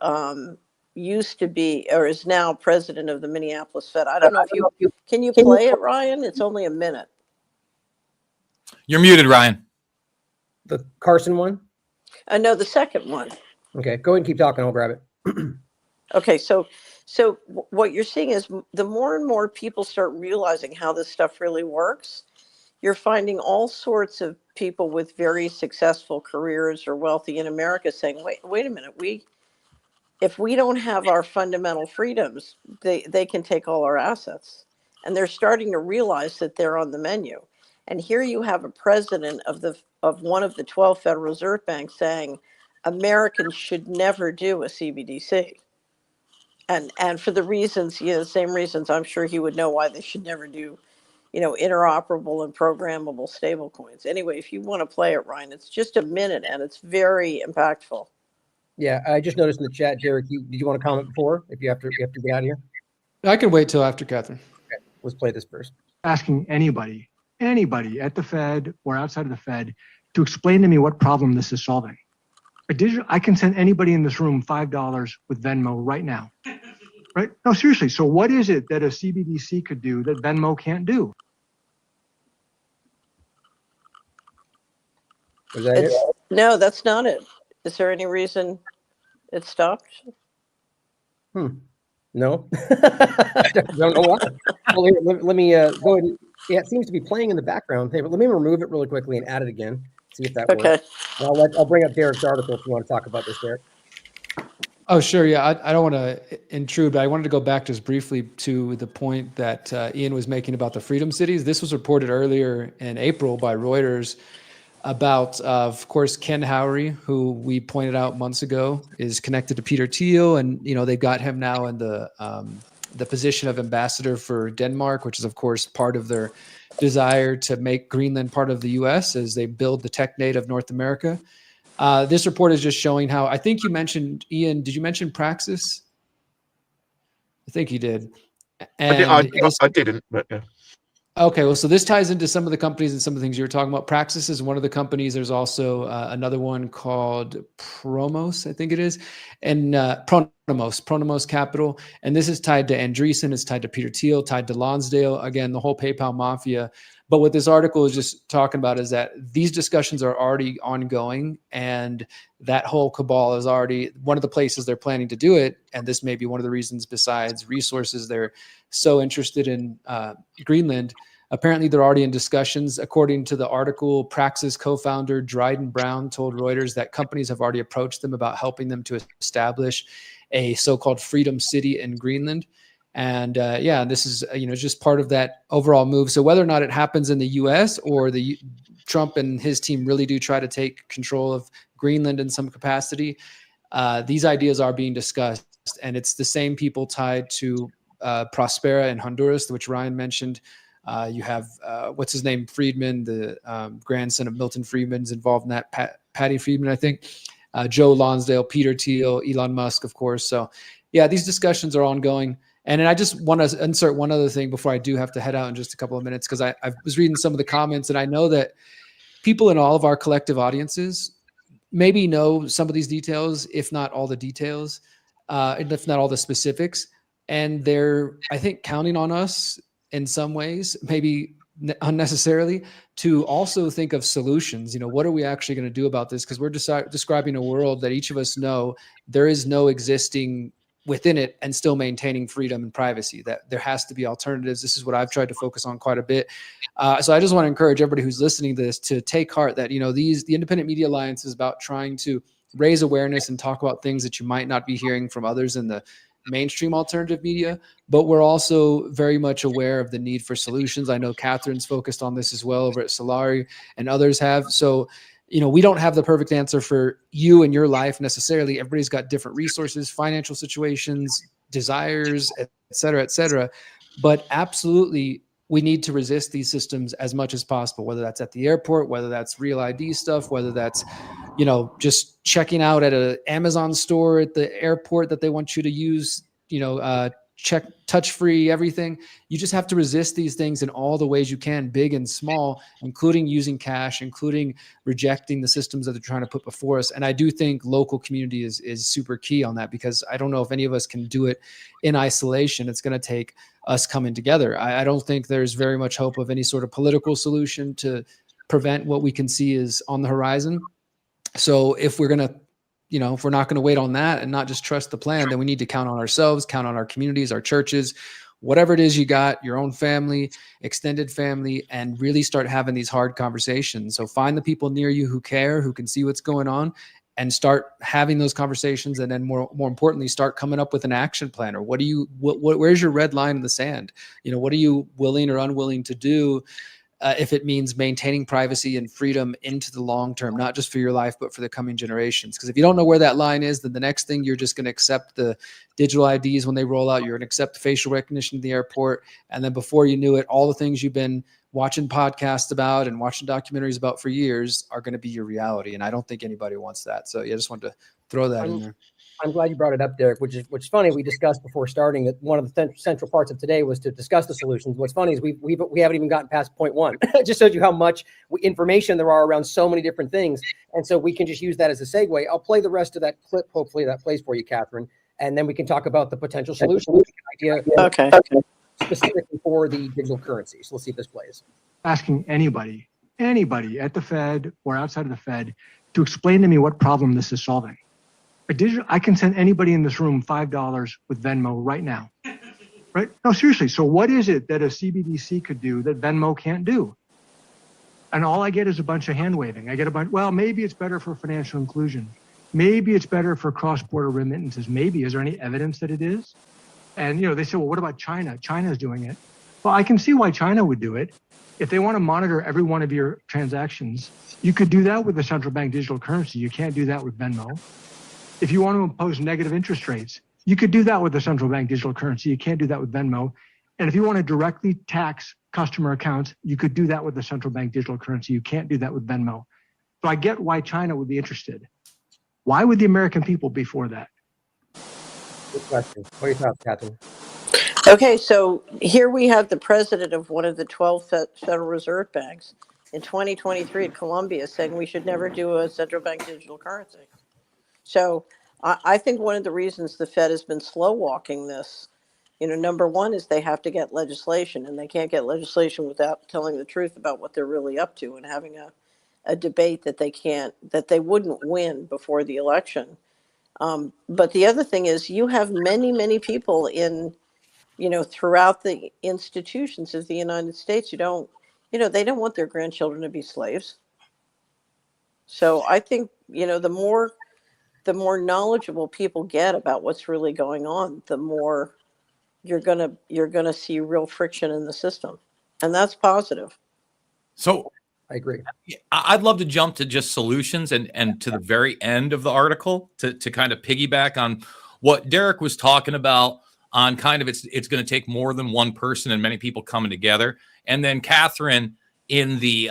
used to be or is now president of the Minneapolis Fed. I don't know if you can you play it, Ryan? It's only a minute. You're muted, Ryan. The Carson one? No, the second one. Okay, go ahead and keep talking. I'll grab it. Okay, so what you're seeing is the more and more people start realizing how this stuff really works, you're finding all sorts of people with very successful careers or wealthy in America saying, wait a minute, if we don't have our fundamental freedoms, they can take all our assets. And they're starting to realize that they're on the menu. And here you have a president of one of the 12 Federal Reserve banks saying Americans should never do a CBDC. And for the reasons, you know, the same reasons I'm sure he would know why they should never do, you know, interoperable and programmable stable coins. Anyway, if you want to play it, Ryan, it's just a minute and it's very impactful. Yeah, I just noticed in the chat, Derrick, did you want to comment before? If you have to get out of here? I can wait till after Catherine. Okay, let's play this first. Asking anybody at the Fed or outside of the Fed to explain to me what problem this is solving. I can send anybody in this room $5 with Venmo right now. Right? No, seriously. So what is it that a CBDC could do that Venmo can't do? Was that it? No, that's not it. Is there any reason it stopped? No. I don't know why. Well, here, let me go ahead. Yeah, it seems to be playing in the background. Hey, but let me remove it really quickly and add it again. See if that works. And I'll bring up Derrick's article if you want to talk about this, Derrick. Oh, sure. Yeah, I don't want to intrude, but I wanted to go back just briefly to the point that Ian was making about the Freedom Cities. This was reported earlier in April by Reuters about, of course, Ken Howry, who we pointed out months ago is connected to Peter Thiel, and you know they've got him now in the position of ambassador for Denmark, which is of course part of their desire to make Greenland part of the U.S. as they build the TechNate of North America. This report is just showing how, I think you mentioned, Ian, did you mention Praxis? I think you did. And I didn't, but yeah. Okay, well, so this ties into some of the companies and some of the things you were talking about. Praxis is one of the companies. There's also another one called Promos, I think it is, and Pronomos Capital. And this is tied to Andreessen, it's tied to Peter Thiel, tied to Lonsdale, again, the whole PayPal mafia. But what this article is just talking about is that these discussions are already ongoing, and that whole cabal is already one of the places they're planning to do it. And this may be one of the reasons, besides resources, they're so interested in Greenland. Apparently, they're already in discussions. According to the article, Praxis co-founder Dryden Brown told Reuters that companies have already approached them about helping them to establish a so-called Freedom City in Greenland. And yeah, this is just part of that overall move. So whether or not it happens in the U.S. or the Trump and his team really do try to take control of Greenland in some capacity, these ideas are being discussed, and it's the same people tied to Prospera in Honduras, which Ryan mentioned. You have what's his name, Friedman, the grandson of Milton Friedman's involved in that. Patty Friedman, I think. Joe Lonsdale, Peter Thiel, Elon Musk, of course. So yeah, these discussions are ongoing. And I just want to insert one other thing before I do have to head out in just a couple of minutes, because I was reading some of the comments, and I know that people in all of our collective audiences maybe know some of these details, if not all the details, and if not all the specifics. And they're, I think, counting on us in some ways, maybe unnecessarily, to also think of solutions. What are we actually going to do about this? Because we're describing a world that each of us know there is no existing within it and still maintaining freedom and privacy, that there has to be alternatives. This is what I've tried to focus on quite a bit. So I just want to encourage everybody who's listening to this to take heart that, the Independent Media Alliance is about trying to raise awareness and talk about things that you might not be hearing from others in the mainstream alternative media, but we're also very much aware of the need for solutions. I know Catherine's focused on this as well over at Solari, and others have. So, we don't have the perfect answer for you and your life necessarily. Everybody's got different resources, financial situations, desires, et cetera, but absolutely we need to resist these systems as much as possible, whether that's at the airport, whether that's real ID stuff, whether that's, just checking out at an Amazon store at the airport that they want you to use, check touch-free everything. You just have to resist these things in all the ways you can, big and small, including using cash, including rejecting the systems that they're trying to put before us. And I do think local community is super key on that, because I don't know if any of us can do it in isolation. It's going to take us coming together. I don't think there's very much hope of any sort of political solution to prevent what we can see is on the horizon. So if we're going to, if we're not going to wait on that and not just trust the plan, then we need to count on ourselves, count on our communities, our churches, whatever it is you got, your own family, extended family, and really start having these hard conversations. So find the people near you who care, who can see what's going on, and start having those conversations. And then more importantly, start coming up with an action plan, or where's your red line in the sand? What are you willing or unwilling to do? If it means maintaining privacy and freedom into the long term, not just for your life, but for the coming generations. Because if you don't know where that line is, then the next thing you're just going to accept the digital IDs when they roll out. You're going to accept the facial recognition at the airport. And then before you knew it, all the things you've been watching podcasts about and watching documentaries about for years are going to be your reality. And I don't think anybody wants that. So yeah, I just wanted to throw that in there. I'm glad you brought it up, Derrick, which is funny. We discussed before starting that one of the central parts of today was to discuss the solutions. What's funny is we haven't even gotten past point one. It just shows you how much information there are around so many different things. And so we can just use that as a segue. I'll play the rest of that clip. Hopefully that plays for you, Catherine. And then we can talk about the potential solution idea specifically for the digital currency. So let's see if this plays. Asking anybody at the Fed or outside of the Fed to explain to me what problem this is solving. I can send anybody in this room $5 with Venmo right now, right? No, seriously. So what is it that a CBDC could do that Venmo can't do? And all I get is a bunch of hand waving. I get well, maybe it's better for financial inclusion. Maybe it's better for cross-border remittances. Maybe. Is there any evidence that it is? And, they say, well, what about China? China's doing it. Well, I can see why China would do it. If they want to monitor every one of your transactions, you could do that with the central bank digital currency. You can't do that with Venmo. If you want to impose negative interest rates, you could do that with the central bank digital currency. You can't do that with Venmo. And if you want to directly tax customer accounts, you could do that with the central bank digital currency. You can't do that with Venmo. So I get why China would be interested. Why would the American people be for that? Good question. What are your thoughts, Catherine? Okay, so here we have the president of one of the 12 Federal Reserve banks in 2023 at Columbia saying we should never do a central bank digital currency. So I think one of the reasons the Fed has been slow walking this, number one is they have to get legislation, and they can't get legislation without telling the truth about what they're really up to and having a debate that they wouldn't win before the election. But the other thing is you have many, many people throughout the institutions of the United States who they don't want their grandchildren to be slaves. So I think, the more knowledgeable people get about what's really going on, the more you're gonna see real friction in the system, and that's positive. So I agree. I'd love to jump to just solutions and to the very end of the article to kind of piggyback on what Derrick was talking about on kind of it's going to take more than one person and many people coming together. And then Catherine in the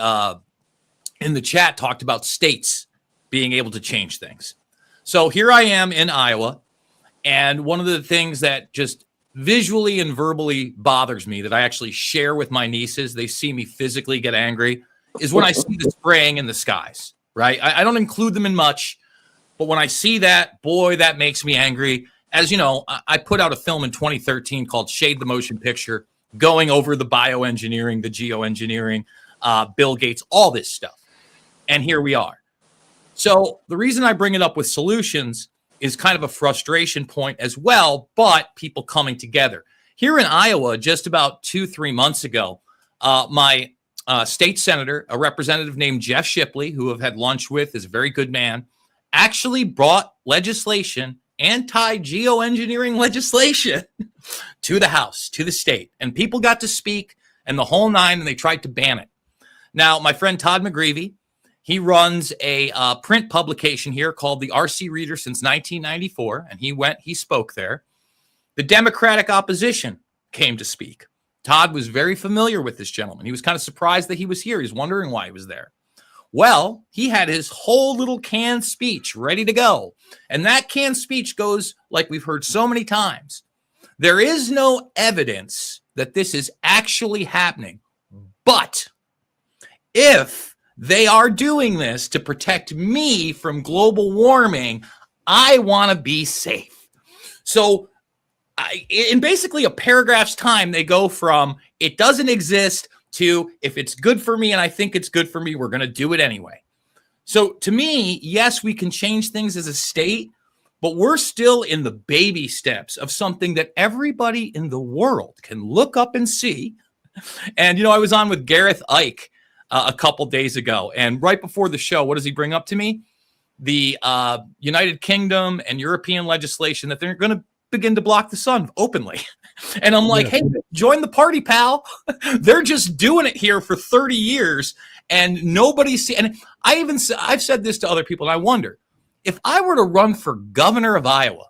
chat talked about states being able to change things. So here I am in Iowa, and one of the things that just visually and verbally bothers me that I actually share with my nieces, they see me physically get angry, is when I see the spraying in the skies, right? I don't include them in much, but when I see that, boy, that makes me angry. As you know, I put out a film in 2013 called Shade the Motion Picture, going over the bioengineering, the geoengineering, Bill Gates, all this stuff. And here we are. So the reason I bring it up with solutions is kind of a frustration point as well, but people coming together. Here in Iowa, just about 2-3 months ago, my state senator, a representative named Jeff Shipley, who I've had lunch with, is a very good man, actually brought legislation, anti-geoengineering legislation, to the House, to the state. And people got to speak and the whole nine, and they tried to ban it. Now, my friend Todd McGreevy, he runs a print publication here called the RC Reader since 1994, and he spoke there. The Democratic opposition came to speak. Todd was very familiar with this gentleman. He was kind of surprised that he was here. He was wondering why he was there. Well, he had his whole little canned speech ready to go. And that canned speech goes like we've heard so many times. There is no evidence that this is actually happening. But if they are doing this to protect me from global warming, I want to be safe. So in basically a paragraph's time, they go from it doesn't exist to if it's good for me and I think it's good for me, we're going to do it anyway. So to me, yes, we can change things as a state, but we're still in the baby steps of something that everybody in the world can look up and see. And, I was on with Gareth Ike a couple days ago, and right before the show, what does he bring up to me? The United Kingdom and European legislation that they're going to begin to block the sun openly. And I'm like, hey, join the party, pal. They're just doing it here for 30 years and nobody's seen. And I've said this to other people, and I wonder if I were to run for governor of Iowa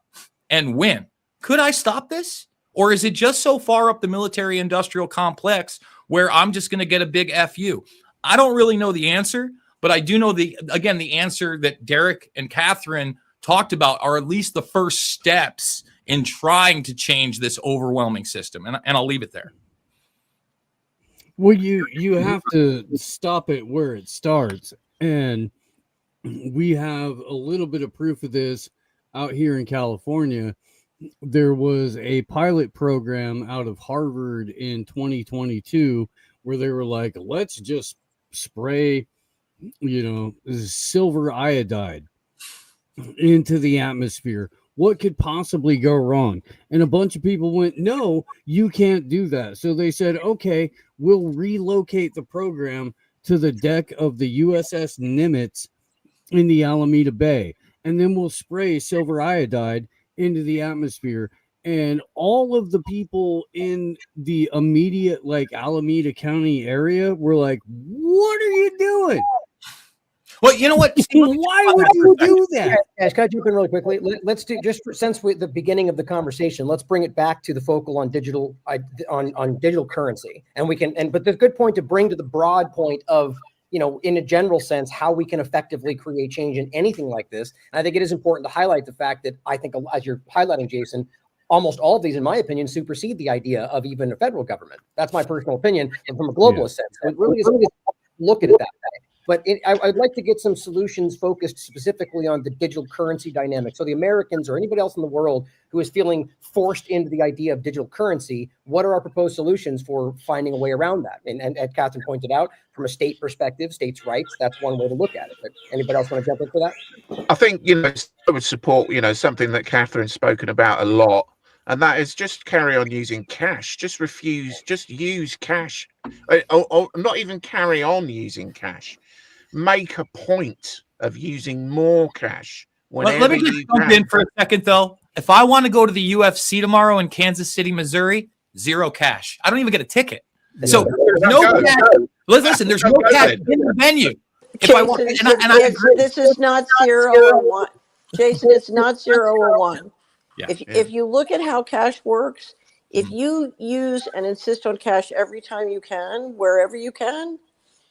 and win, could I stop this? Or is it just so far up the military industrial complex where I'm just going to get a big FU? I don't really know the answer, but I do know the answer that Derrick and Catherine talked about are at least the first steps in trying to change this overwhelming system. And I'll leave it there. Well, you have to stop it where it starts. And we have a little bit of proof of this out here in California. There was a pilot program out of Harvard in 2022 where they were like, let's just spray, silver iodide into the atmosphere. What could possibly go wrong? And a bunch of people went, no, you can't do that. So they said, okay, we'll relocate the program to the deck of the USS Nimitz in the Alameda Bay. And then we'll spray silver iodide into the atmosphere. And all of the people in the immediate, Alameda County area were like, what are you doing? Well, you know what? Why would you do that? Guys, can I jump in really quickly? Let's do since we're at the beginning of the conversation, let's bring it back to the focal on digital currency, and we can. But the good point to bring to the broad point of in a general sense how we can effectively create change in anything like this. And I think it is important to highlight the fact that I think, as you're highlighting, Jason, almost all of these, in my opinion, supersede the idea of even a federal government. That's my personal opinion, and from a globalist sense, it really is look at it that way. But I'd like to get some solutions focused specifically on the digital currency dynamic. So the Americans or anybody else in the world who is feeling forced into the idea of digital currency, what are our proposed solutions for finding a way around that? And as Catherine pointed out, from a state perspective, states' rights, that's one way to look at it. But anybody else want to jump in for that? I think, I would support, something that Catherine's spoken about a lot. And that is just carry on using cash. Just use cash. Or not even carry on using cash. Make a point of using more cash. Let me just jump in for a second, though. If I want to go to the UFC tomorrow in Kansas City, Missouri, zero cash. I don't even get a ticket. So there's no cash. Listen, there's no cash in the venue. This is not 0 or 1. Jason, it's not 0 or 1. Yeah. If you look at how cash works, if you use and insist on cash every time you can, wherever you can,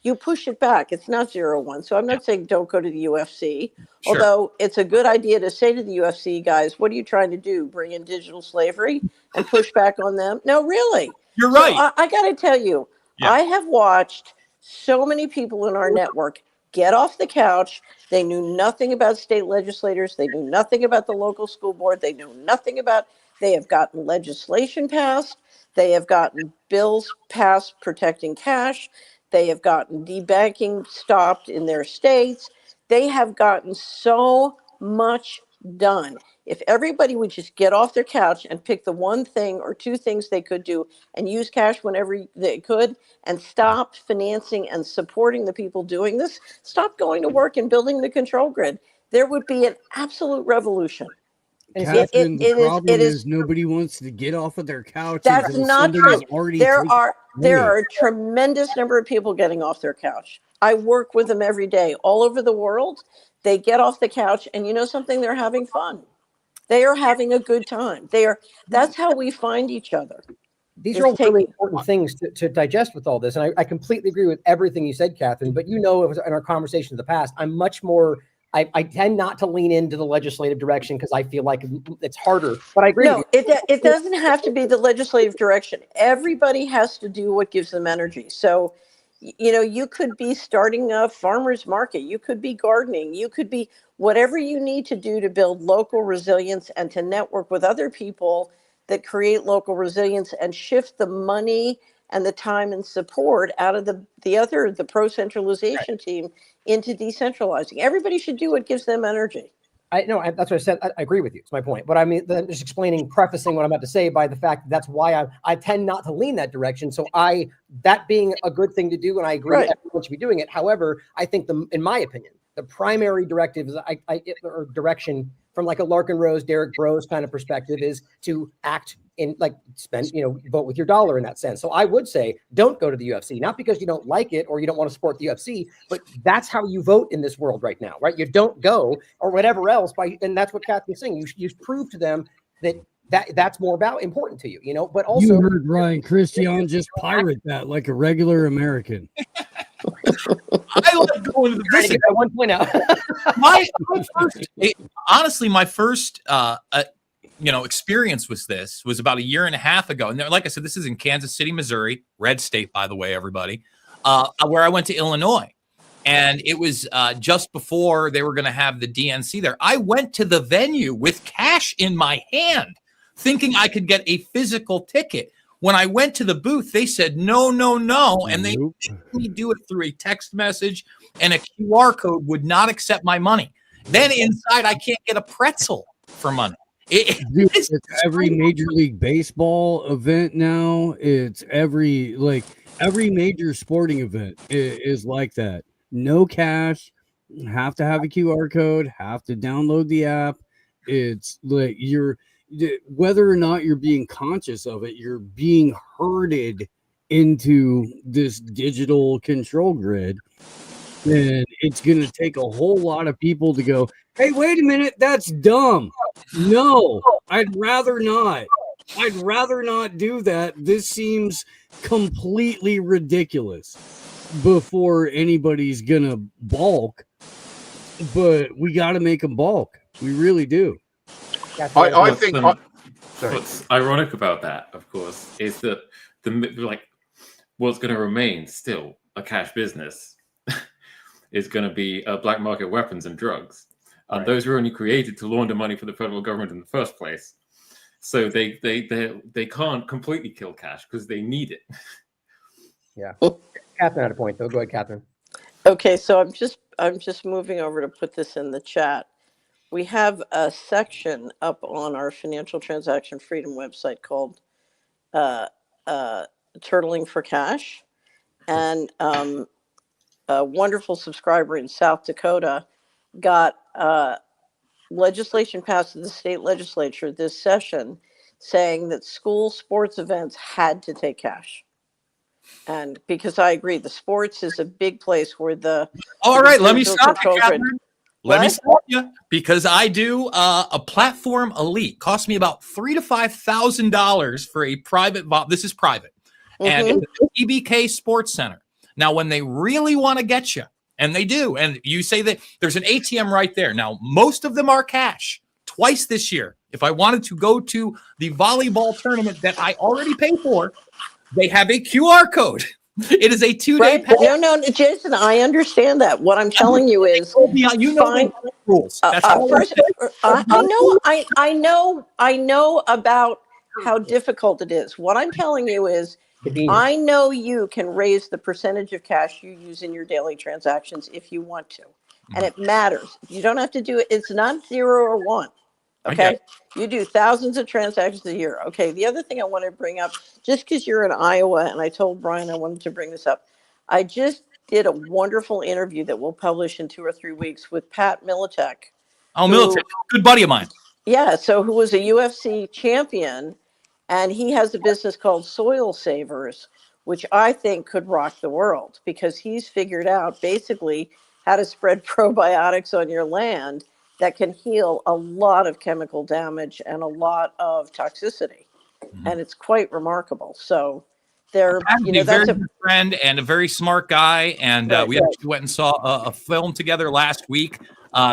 you push it back. It's not 0-1. So I'm not saying don't go to the UFC, Sure. although it's a good idea to say to the UFC guys, what are you trying to do? Bring in digital slavery and push back on them? No, really. You're So right. I got to tell you, Yeah. I have watched so many people in our network get off the couch. They knew nothing about state legislators. They knew nothing about the local school board. They knew nothing about, they have gotten legislation passed. They have gotten bills passed protecting cash. They have gotten debanking stopped in their states. They have gotten so much done. If everybody would just get off their couch and pick the one thing or two things they could do and use cash whenever they could, and stop financing and supporting the people doing this, stop going to work and building the control grid, there would be an absolute revolution. Catherine, the problem is nobody wants to get off of their couch. That's not true. There are money. a tremendous number of people getting off their couch. I work with them every day all over the world. They get off the couch, and you know something? They're having fun. They are having a good time. That's how we find each other. These are all really important things to digest with all this. And I completely agree with everything you said, Catherine, but you know, in our conversation in the past, I'm much more, I tend not to lean into the legislative direction because I feel like it's harder, but I agree. No, it doesn't have to be the legislative direction. Everybody has to do what gives them energy. So, you know, you could be starting a farmer's market. You could be gardening. You could be whatever you need to do to build local resilience and to network with other people that create local resilience and shift the money and the time and support out of the pro-centralization team into decentralizing. Everybody should do what gives them energy. That's what I said. I agree with you. It's my point. But I mean, I'm just prefacing what I'm about to say by the fact that's why I tend not to lean that direction. So that being a good thing to do, and I agree that everyone should be doing it. However, I think in my opinion, the primary directive or direction from like a Larkin Rose, Derrick Broze kind of perspective is to act in vote with your dollar in that sense. So I would say don't go to the UFC, not because you don't like it or you don't want to support the UFC, but that's how you vote in this world right now, right? You don't go or whatever else and that's what Catherine's saying. You prove to them that's more important to you, you know, but also you heard Ryan Cristian just pirate that like a regular American. I love going to the trying to get that 1 point out. my first experience was about 1.5 years ago. And like I said, this is in Kansas City, Missouri, red state, by the way, everybody, where I went to Illinois. And it was just before they were going to have the DNC there. I went to the venue with cash in my hand, thinking I could get a physical ticket. When I went to the booth, they said, no. And they made me do it through a text message, and a QR code would not accept my money. Then inside, I can't get a pretzel for money. It's every Major League Baseball event now. It's every major sporting event is like that. No cash, have to have a QR code, have to download the app. It's like whether or not you're being conscious of it, you're being herded into this digital control grid. And it's going to take a whole lot of people to go, hey, wait a minute, that's dumb. No, I'd rather not. I'd rather not do that. This seems completely ridiculous before anybody's going to balk. But we got to make them balk. We really do. I think what's ironic about that, of course, is that what's going to remain still a cash business is going to be black market weapons and drugs, and those were only created to launder money for the federal government in the first place. So they can't completely kill cash because they need it. Yeah, Catherine had a point though. Go ahead, Catherine. Okay, so I'm just moving over to put this in the chat. We have a section up on our financial transaction freedom website called Turtling for Cash. And a wonderful subscriber in South Dakota got legislation passed in the state legislature this session saying that school sports events had to take cash. And because I agree, the sports is a big place where all right, let me stop you, Catherine. Let me stop you, because I do a platform elite. Cost me about $3,000 to $5,000 for a private. This is private, and it's the EBK Sports Center. Now, when they really want to get you, and they do, and you say that there's an ATM right there. Now, most of them are cash. Twice this year, if I wanted to go to the volleyball tournament that I already paid for, they have a QR code. It is a 2-day pass. No, Jason, I understand that. What I'm telling you is, you know the rules. That's first, I know about how difficult it is. What I'm telling you is, I know you can raise the percentage of cash you use in your daily transactions if you want to, and it matters. You don't have to do it. It's not 0 or 1. Okay, you do thousands of transactions a year. Okay, the other thing I want to bring up, just because you're in Iowa, and I told Brian I wanted to bring this up, I just did a wonderful interview that we'll publish in 2 or 3 weeks with Pat Militek. Oh, Militek, good buddy of mine. Yeah, so who was a UFC champion, and he has a business called Soil Savers, which I think could rock the world, because he's figured out basically how to spread probiotics on your land that can heal a lot of chemical damage and a lot of toxicity. And it's quite remarkable. So they're, that's a good friend and a very smart guy. And we actually went and saw a film together last week,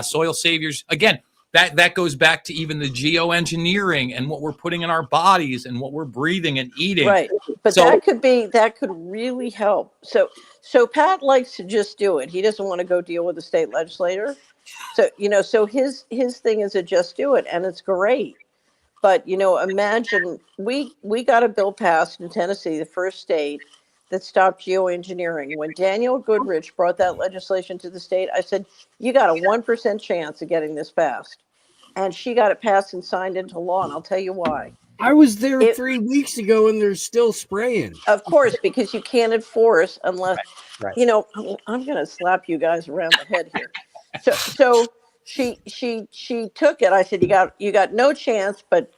Soil Saviors. Again, that goes back to even the geoengineering and what we're putting in our bodies and what we're breathing and eating. Right. But that could really help. So Pat likes to just do it. He doesn't want to go deal with the state legislator. So, so his thing is to just do it, and it's great. But, imagine we got a bill passed in Tennessee, the first state that stopped geoengineering. When Daniel Goodrich brought that legislation to the state, I said, you got a 1% chance of getting this passed. And she got it passed and signed into law, and I'll tell you why. I was there 3 weeks ago, and they're still spraying. Of course, because you can't enforce unless, I'm going to slap you guys around the head here. So she took it. I said, you got no chance, but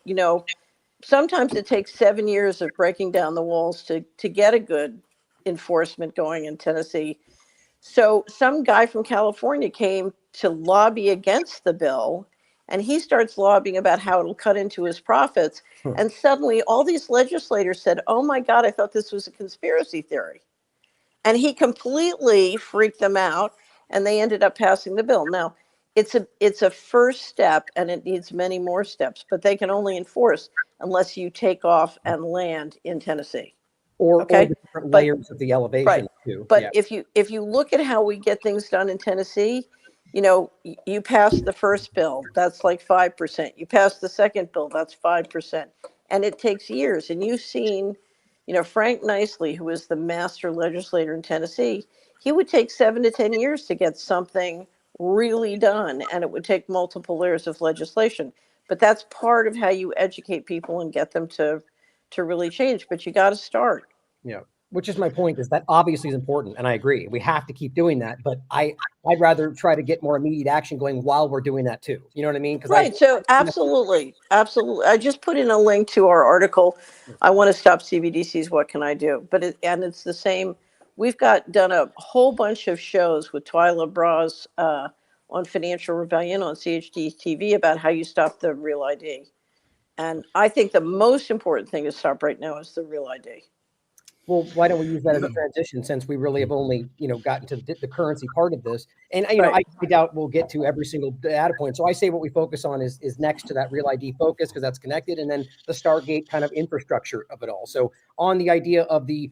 sometimes it takes 7 years of breaking down the walls to get a good enforcement going in Tennessee. So some guy from California came to lobby against the bill, and he starts lobbying about how it'll cut into his profits. And suddenly all these legislators said, oh my God, I thought this was a conspiracy theory. And he completely freaked them out, and they ended up passing the bill. Now, it's a first step, and it needs many more steps, but they can only enforce unless you take off and land in Tennessee. Or the different layers of the elevation too. But if you look at how we get things done in Tennessee, you pass the first bill, that's like 5%. You pass the second bill, that's 5%. And it takes years. And you've seen, Frank Nicely, who is the master legislator in Tennessee, he would take 7 to 10 years to get something really done, and it would take multiple layers of legislation. But that's part of how you educate people and get them to really change. But you got to start. Yeah, which is my point, is that obviously is important, and I agree. We have to keep doing that, but I'd rather try to get more immediate action going while we're doing that too. You know what I mean? So absolutely. I just put in a link to our article. I want to stop CBDCs. What can I do? But it's the same. We've done a whole bunch of shows with Twyla Broze on Financial Rebellion on CHD TV about how you stop the real ID. And I think the most important thing to stop right now is the real ID. Well, why don't we use that as a transition, since we really have only, gotten to the currency part of this. And, I doubt we'll get to every single data point. So I say what we focus on is next to that real ID focus, because that's connected, and then the Stargate kind of infrastructure of it all. So on the idea of the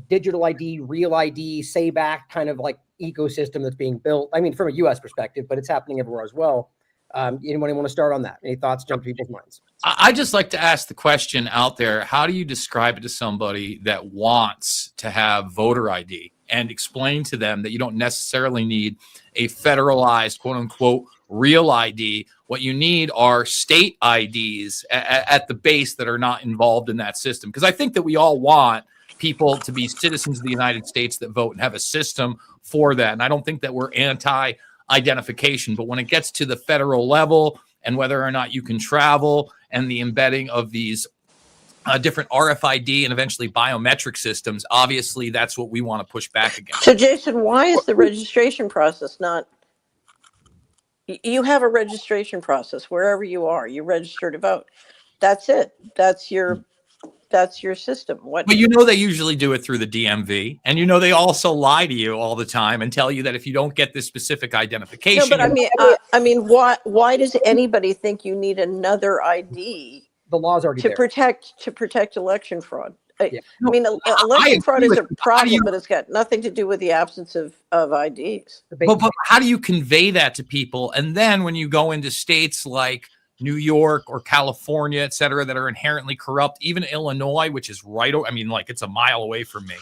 digital ID, real ID, say back kind of like ecosystem that's being built. I mean, from a U.S. perspective, but it's happening everywhere as well. Anyone want to start on that? Any thoughts jump to people's minds? I just like to ask the question out there: how do you describe it to somebody that wants to have voter ID, and explain to them that you don't necessarily need a federalized, quote unquote, real ID? What you need are state IDs at the base that are not involved in that system. Because I think that we all want people to be citizens of the United States that vote and have a system for that. And I don't think that we're anti-identification, but when it gets to the federal level and whether or not you can travel and the embedding of these different RFID and eventually biometric systems, obviously that's what we want to push back against. So Jason, why is the registration process not? You have a registration process wherever you are. You register to vote. That's it. That's your That's your system. What? But they usually do it through the DMV, and they also lie to you all the time and tell you that if you don't get this specific identification. No, but I mean, why does anybody think you need another ID? The law's already to there. protect election fraud. Yeah. I mean, election fraud is a problem, but it's got nothing to do with the absence of IDs. But how do you convey that to people? And then when you go into states like New York or California, et cetera, that are inherently corrupt, even Illinois, which is right, I mean, like it's a mile away from me.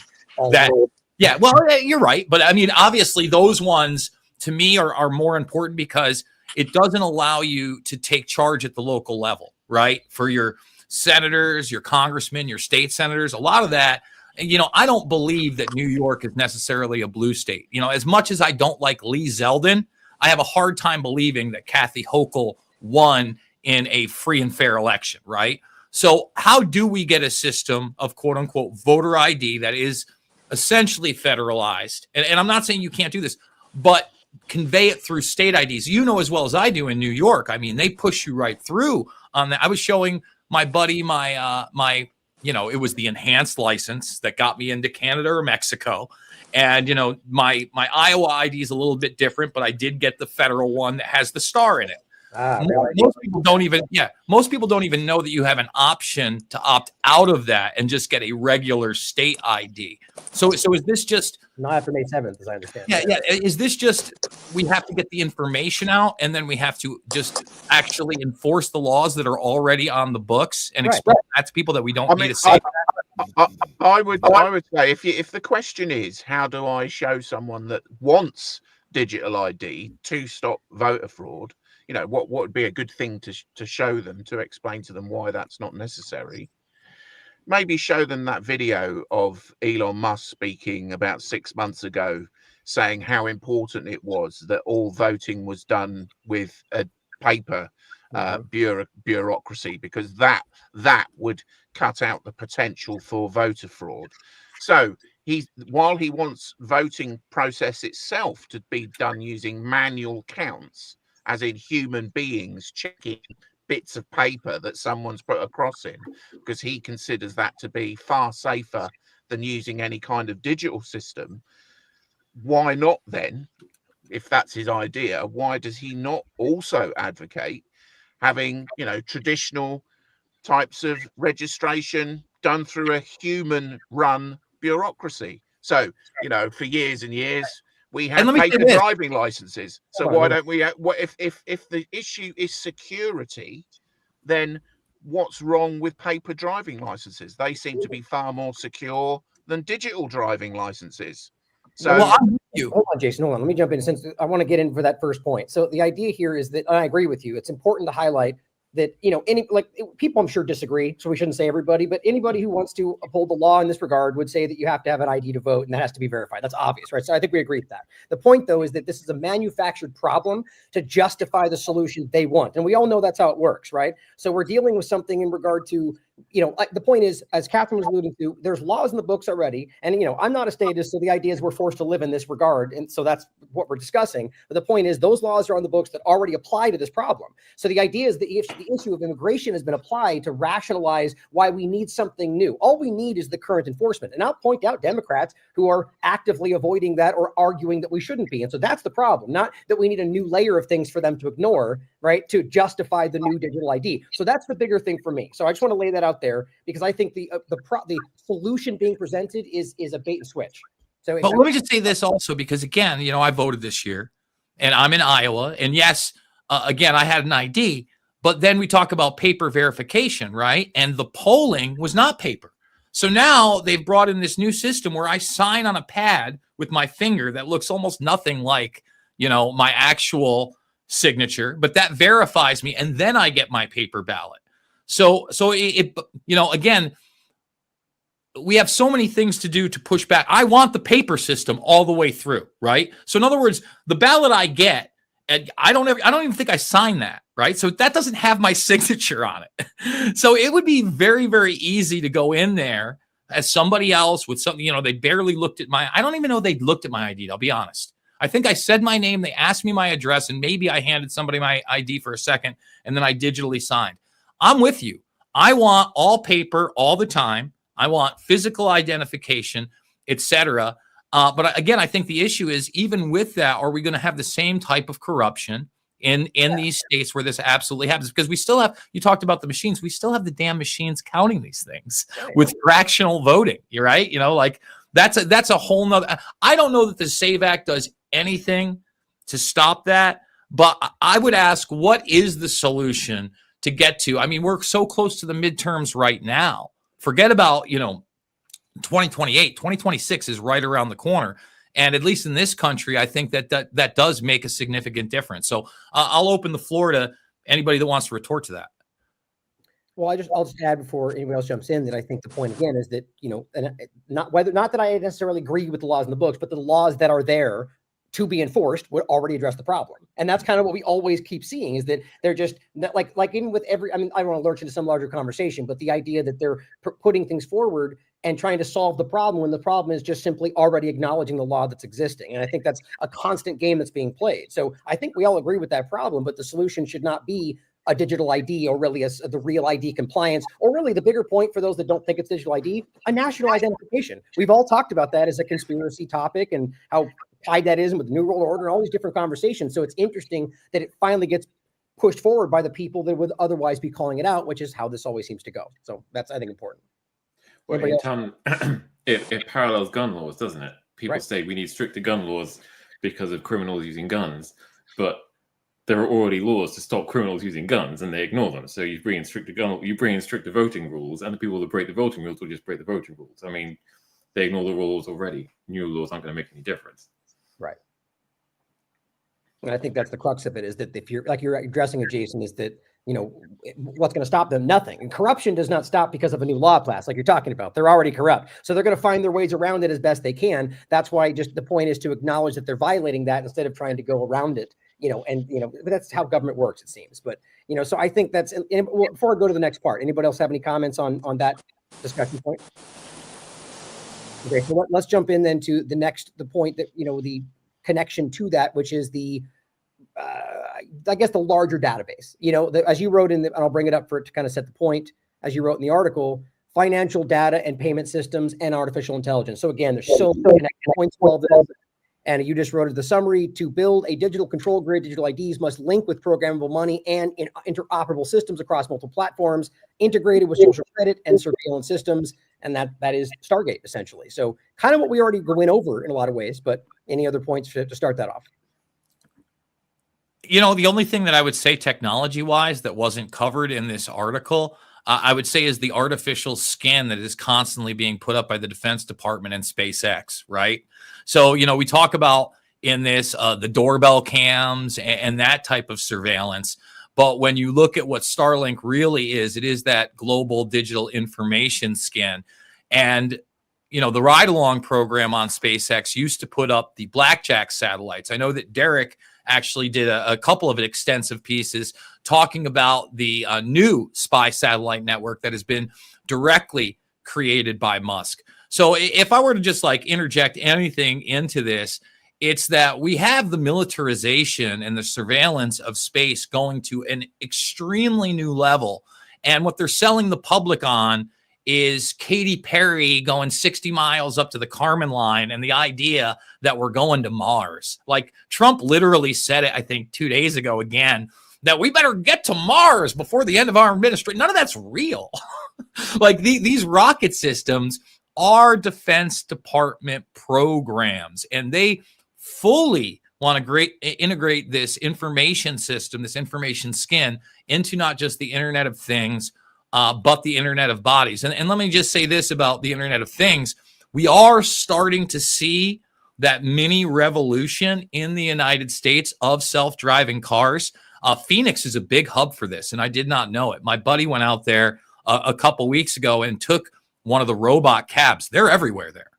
Yeah, well, you're right. But I mean, obviously those ones to me are more important because it doesn't allow you to take charge at the local level, right? For your senators, your congressmen, your state senators, a lot of that. And, I don't believe that New York is necessarily a blue state. As much as I don't like Lee Zeldin, I have a hard time believing that Kathy Hochul won in a free and fair election, right? So how do we get a system of quote unquote voter ID that is essentially federalized? And I'm not saying you can't do this, but convey it through state IDs. As well as I do in New York. I mean, they push you right through on that. I was showing my buddy it was the enhanced license that got me into Canada or Mexico. And, my Iowa ID is a little bit different, but I did get the federal one that has the star in it. Most people don't even know that you have an option to opt out of that and just get a regular state ID. So is this just not after May 7th, as I understand? Yeah. Is this just we have to get the information out and then we have to just actually enforce the laws that are already on the books and express that to people that we don't need to say? I would say if the question is how do I show someone that wants digital ID to stop voter fraud, what would be a good thing to show them, to explain to them why that's not necessary? Maybe show them that video of Elon Musk speaking about 6 months ago, saying how important it was that all voting was done with a paper bureaucracy, because that would cut out the potential for voter fraud. So while he wants voting process itself to be done using manual counts, as in human beings checking bits of paper that someone's put a cross in, because he considers that to be far safer than using any kind of digital system. Why not then, if that's his idea, why does he not also advocate having, traditional types of registration done through a human run bureaucracy? So, for years and years, we have paper driving licenses. So why don't we? What if the issue is security, then what's wrong with paper driving licenses? They seem to be far more secure than digital driving licenses. So, hold on, Jason. Hold on. Let me jump in since I want to get in for that first point. So the idea here is that, and I agree with you, it's important to highlight that, people I'm sure disagree, so we shouldn't say everybody, but anybody who wants to uphold the law in this regard would say that you have to have an ID to vote and that has to be verified. That's obvious, right? So I think we agree with that. The point, though, is that this is a manufactured problem to justify the solution they want. And we all know that's how it works, right? So we're dealing with something in regard to, the point is, as Catherine was alluding to, there's laws in the books already. And, I'm not a statist, so the idea is we're forced to live in this regard. And so that's what we're discussing. But the point is, those laws are on the books that already apply to this problem. So the idea is that if the issue of immigration has been applied to rationalize why we need something new, all we need is the current enforcement. And I'll point out Democrats who are actively avoiding that or arguing that we shouldn't be. And so that's the problem, not that we need a new layer of things for them to ignore, right, to justify the new digital ID. So that's the bigger thing for me. So I just want to lay that out there because I think the solution being presented is a bait and switch. So, but let me just say this also, because again, I voted this year, and I'm in Iowa, and yes, again, I had an ID, but then we talk about paper verification, right? And the polling was not paper. So now they've brought in this new system where I sign on a pad with my finger that looks almost nothing like, my actual signature, but that verifies me, and then I get my paper ballot. So again, we have so many things to do to push back. I want the paper system all the way through, right? So in other words, the ballot I get, and I don't even think I sign that, right? So that doesn't have my signature on it. So it would be very, very easy to go in there as somebody else with something, they barely looked at I don't even know they'd looked at my ID, I'll be honest. I think I said my name, they asked me my address, and maybe I handed somebody my ID for a second, and then I digitally signed. I'm with you. I want all paper all the time. I want physical identification, etc. But again, I think the issue is, even with that, are we going to have the same type of corruption in these states where this absolutely happens? Because we still have, you talked about the machines, we still have the damn machines counting these things with fractional voting. You're right. You know, like that's a whole nother. I don't know that the SAVE Act does anything to stop that, but I would ask, what is the solution to get to? I mean, we're so close to the midterms right now. Forget about, 2028, 2026 is right around the corner. And at least in this country, I think that does make a significant difference. So I'll open the floor to anybody that wants to retort to that. Well, I'll just add before anybody else jumps in that I think the point again is that, and not that I necessarily agree with the laws in the books, but the laws that are there to be enforced would already address the problem. And that's kind of what we always keep seeing, is that they're just like even with every, I mean, I don't want to lurch into some larger conversation, but the idea that they're putting things forward and trying to solve the problem when the problem is just simply already acknowledging the law that's existing. And I think that's a constant game that's being played. So I think we all agree with that problem, but the solution should not be a digital ID, or really the real ID compliance, or really the bigger point for those that don't think it's digital ID, a national identification. We've all talked about that as a conspiracy topic and how tied that is with the New World Order and all these different conversations. So it's interesting that it finally gets pushed forward by the people that would otherwise be calling it out, which is how this always seems to go. So that's, I think, important. Well, it parallels gun laws, doesn't it? People say we need stricter gun laws because of criminals using guns, but there are already laws to stop criminals using guns, and they ignore them. So you bring in stricter voting rules, and the people that break the voting rules will just break the voting rules. I mean, they ignore the rules already. New laws aren't going to make any difference. Right. And I think that's the crux of it, is that if you're addressing it, Jason, is that, what's going to stop them? Nothing. And corruption does not stop because of a new law passed, like you're talking about. They're already corrupt. So they're going to find their ways around it as best they can. That's why just the point is to acknowledge that they're violating that instead of trying to go around it, but that's how government works, it seems. But, so I think that's, before I go to the next part, anybody else have any comments on that discussion point? Okay, so let's jump in then to the point that, the connection to that, which is the, I guess, the larger database, as you wrote and I'll bring it up to kind of set the point, as you wrote in the article, financial data and payment systems and artificial intelligence. So again, there's so many connecting points to all this. And you just wrote the summary: to build a digital control grid, digital IDs must link with programmable money and interoperable systems across multiple platforms, integrated with social credit and surveillance systems. And that is Stargate, essentially. So kind of what we already went over in a lot of ways, but any other points to start that off? The only thing that I would say technology-wise that wasn't covered in this article, I would say, is the artificial skin that is constantly being put up by the Defense Department and SpaceX, right? So, we talk about in this the doorbell cams and that type of surveillance. But when you look at what Starlink really is, it is that global digital information skin. And, the ride-along program on SpaceX used to put up the Blackjack satellites. I know that Derrick actually did a couple of extensive pieces talking about the new spy satellite network that has been directly created by Musk. So if I were to just interject anything into this, it's that we have the militarization and the surveillance of space going to an extremely new level. And what they're selling the public on is Katy Perry going 60 miles up to the Kármán line and the idea that we're going to Mars. Like, Trump literally said it, I think, 2 days ago again, that we better get to Mars before the end of our administration. None of that's real. These rocket systems are Defense Department programs, and they fully want to integrate this information system, this information skin, into not just the Internet of Things, but the Internet of Bodies. And let me just say this about the Internet of Things. We are starting to see that mini revolution in the United States of self-driving cars. Phoenix is a big hub for this, and I did not know it. My buddy went out there a couple weeks ago and took one of the robot cabs. They're everywhere there,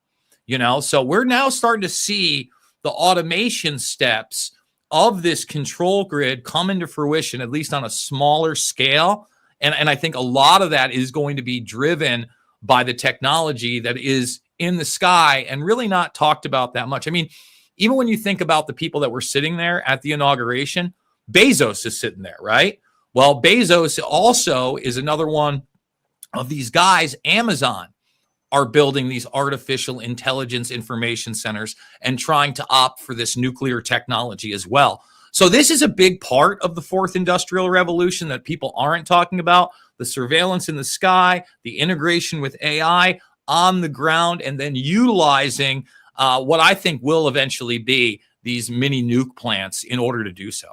So we're now starting to see the automation steps of this control grid come into fruition, at least on a smaller scale. And I think a lot of that is going to be driven by the technology that is in the sky and really not talked about that much. I mean, even when you think about the people that were sitting there at the inauguration, Bezos is sitting there, right? Well, Bezos also is another one of these guys, Amazon, are building these artificial intelligence information centers and trying to opt for this nuclear technology as well. So this is a big part of the fourth industrial revolution that people aren't talking about: the surveillance in the sky, the integration with AI on the ground, and then utilizing what I think will eventually be these mini nuke plants in order to do so.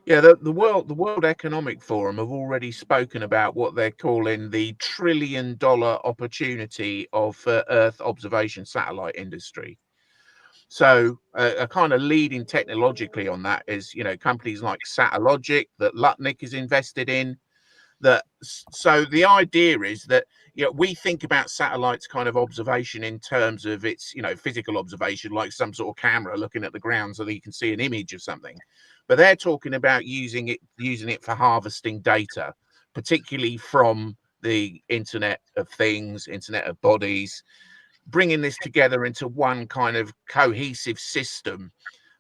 Yeah, the World Economic Forum have already spoken about what they're calling the $1 trillion opportunity of Earth observation satellite industry. So a kind of leading technologically on that is, you know, companies like Satellogic that Lutnick is invested in. That so the idea is that, you know, we think about satellites kind of observation in terms of its, you know, physical observation, like some sort of camera looking at the ground so that you can see an image of something. But they're talking about using it for harvesting data, particularly from the Internet of Things, Internet of Bodies, bringing this together into one kind of cohesive system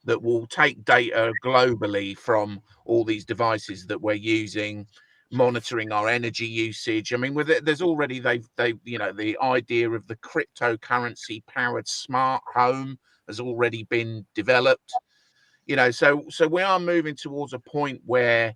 that will take data globally from all these devices that we're using, monitoring our energy usage. I mean, with it, there's already they you know, the idea of the cryptocurrency powered smart home has already been developed. You know, so we are moving towards a point where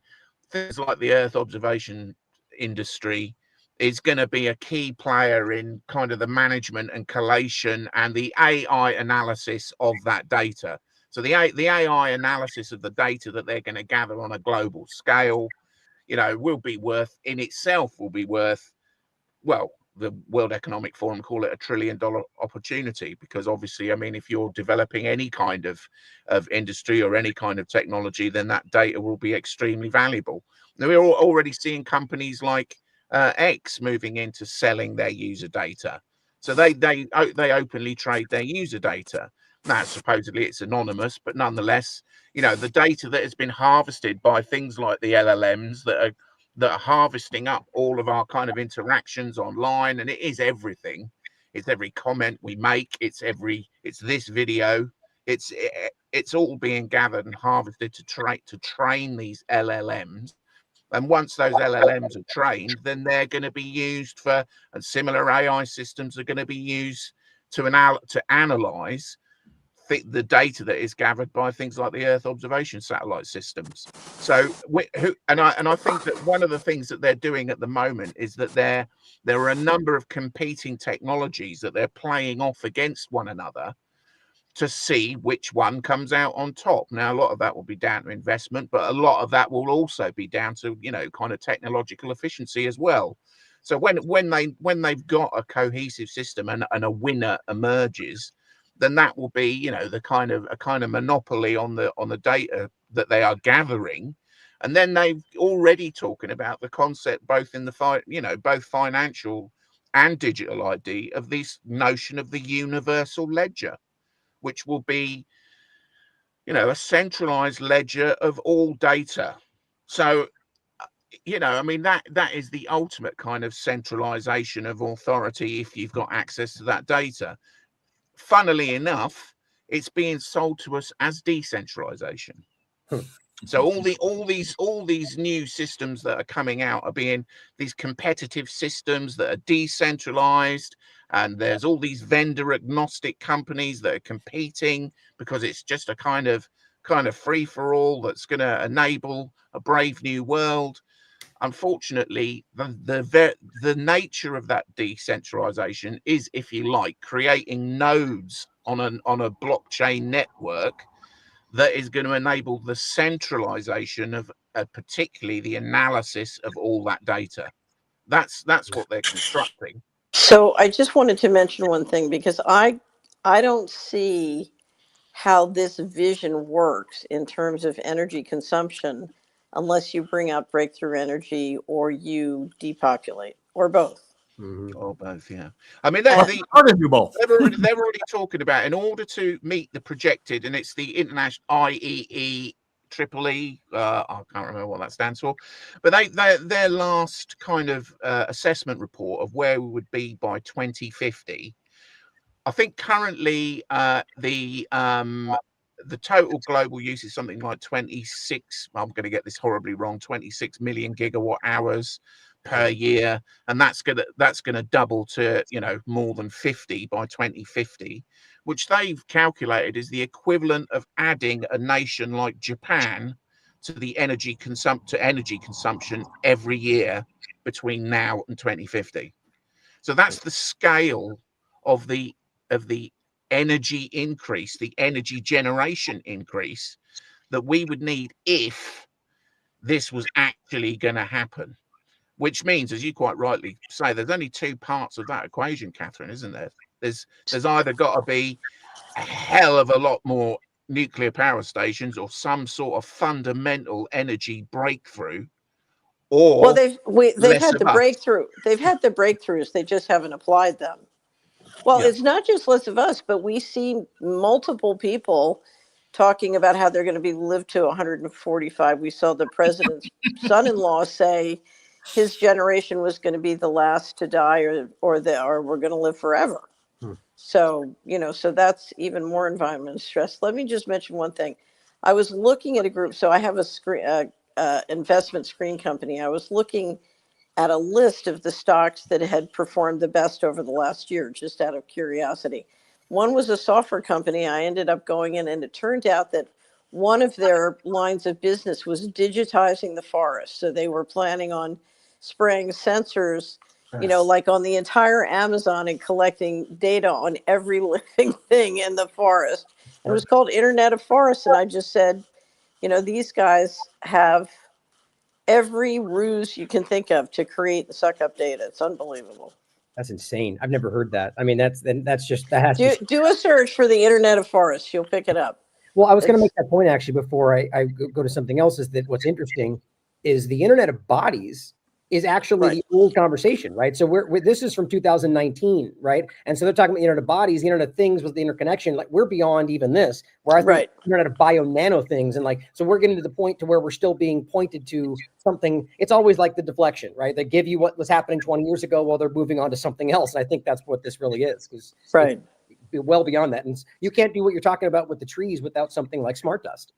things like the Earth observation industry is going to be a key player in kind of the management and collation and the AI analysis of that data. So the AI analysis of the data that they're going to gather on a global scale, you know, will be worth in itself, well, the World Economic Forum call it $1 trillion opportunity, because obviously, I mean, if you're developing any kind of industry or any kind of technology, then that data will be extremely valuable. Now, we're already seeing companies like X moving into selling their user data. So they openly trade their user data. Now, supposedly it's anonymous, but nonetheless, you know, the data that has been harvested by things like the LLMs that are harvesting up all of our kind of interactions online, and it is everything. It's every comment we make. It's this video. It's all being gathered and harvested to train these LLMs. And once those LLMs are trained, then they're going to be used for, and similar AI systems are going to be used to analyze the data that is gathered by things like the Earth observation satellite systems. So, I think that one of the things that they're doing at the moment is that there are a number of competing technologies that they're playing off against one another to see which one comes out on top. Now, a lot of that will be down to investment, but a lot of that will also be down to, you know, kind of technological efficiency as well. So when they've got a cohesive system and a winner emerges, then that will be, you know, a kind of monopoly on the data that they are gathering. And then they've already talking about the concept, both in the both financial and digital ID, of this notion of the universal ledger, which will be, you know, a centralized ledger of all data. So, you know, I mean, that is the ultimate kind of centralization of authority if you've got access to that data. Funnily enough, it's being sold to us as decentralization. So all these new systems that are coming out are being these competitive systems that are decentralized, and there's all these vendor agnostic companies that are competing because it's just a kind of free for all that's going to enable a brave new world. Unfortunately, the nature of that decentralization is, if you like, creating nodes on a blockchain network that is going to enable the centralization of particularly the analysis of all that data. That's what they're constructing. So I just wanted to mention one thing, because I don't see how this vision works in terms of energy consumption unless you bring out breakthrough energy or you depopulate, or both. Or both, yeah. I mean, do both. they're already talking about, in order to meet the projected, and it's the international IEEE. I can't remember what that stands for, but their last kind of assessment report of where we would be by 2050. I think currently the total global use is something like 26. I'm going to get this horribly wrong. 26 million gigawatt hours per year, and that's gonna double to, you know, more than 50 by 2050, which they've calculated is the equivalent of adding a nation like Japan to the energy consumption every year between now and 2050. So that's the scale of the energy increase, the energy generation increase that we would need if this was actually going to happen. Which means, as you quite rightly say, there's only two parts of that equation, Catherine, isn't there? There's either got to be a hell of a lot more nuclear power stations or some sort of fundamental energy breakthrough, or Well, they've had the us. breakthrough. They've had the breakthroughs. They just haven't applied them. Well, Yeah. it's not just less of us, but we see multiple people talking about how they're going to live to 145. We saw the president's son-in-law say his generation was going to be the last to die, or we're going to live forever. So, you know, so that's even more environmental stress. Let me just mention one thing. I was looking at a group. So I have a investment screen company. I was looking at a list of the stocks that had performed the best over the last year, just out of curiosity. One was a software company. I ended up going in, and it turned out that one of their lines of business was digitizing the forest. So they were planning on spraying sensors, you know, like on the entire Amazon, and collecting data on every living thing in the forest. And it was called Internet of Forests. And I just said, you know, these guys have every ruse you can think of to create and suck up data. It's unbelievable. That's insane. I've never heard that. I mean, that do a search for the Internet of Forests. You'll pick it up. Well, I was going to make that point actually before I go to something else. Is that what's interesting is the Internet of Bodies is actually the old conversation, right? So this is from 2019, right? And so they're talking about the Internet of Bodies, the Internet of Things with the interconnection. Like we're beyond even this, where I think Internet of bio nano things, and like so we're getting to the point to where we're still being pointed to something. It's always like the deflection, right? They give you what was happening 20 years ago while they're moving on to something else. And I think that's what this really is, because well beyond that, and you can't do what you're talking about with the trees without something like smart dust.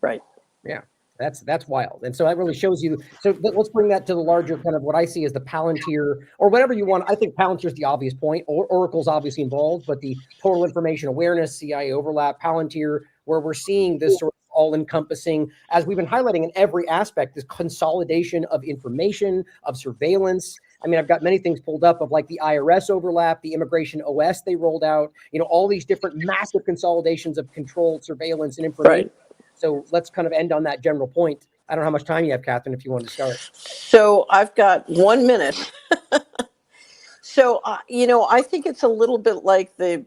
Right. Yeah. That's wild. And so that really shows you. So let's bring that to the larger kind of what I see as the Palantir or whatever you want. I think Palantir is the obvious point. Oracle's obviously involved, but the total information awareness, CIA overlap, Palantir, where we're seeing this sort of all-encompassing, as we've been highlighting in every aspect, this consolidation of information, of surveillance. I mean, I've got many things pulled up of like the IRS overlap, the immigration OS they rolled out, you know, all these different massive consolidations of controlled surveillance and information. So let's kind of end on that general point. I don't know how much time you have, Catherine, if you want to start. So I've got 1 minute. So, you know, I think it's a little bit like the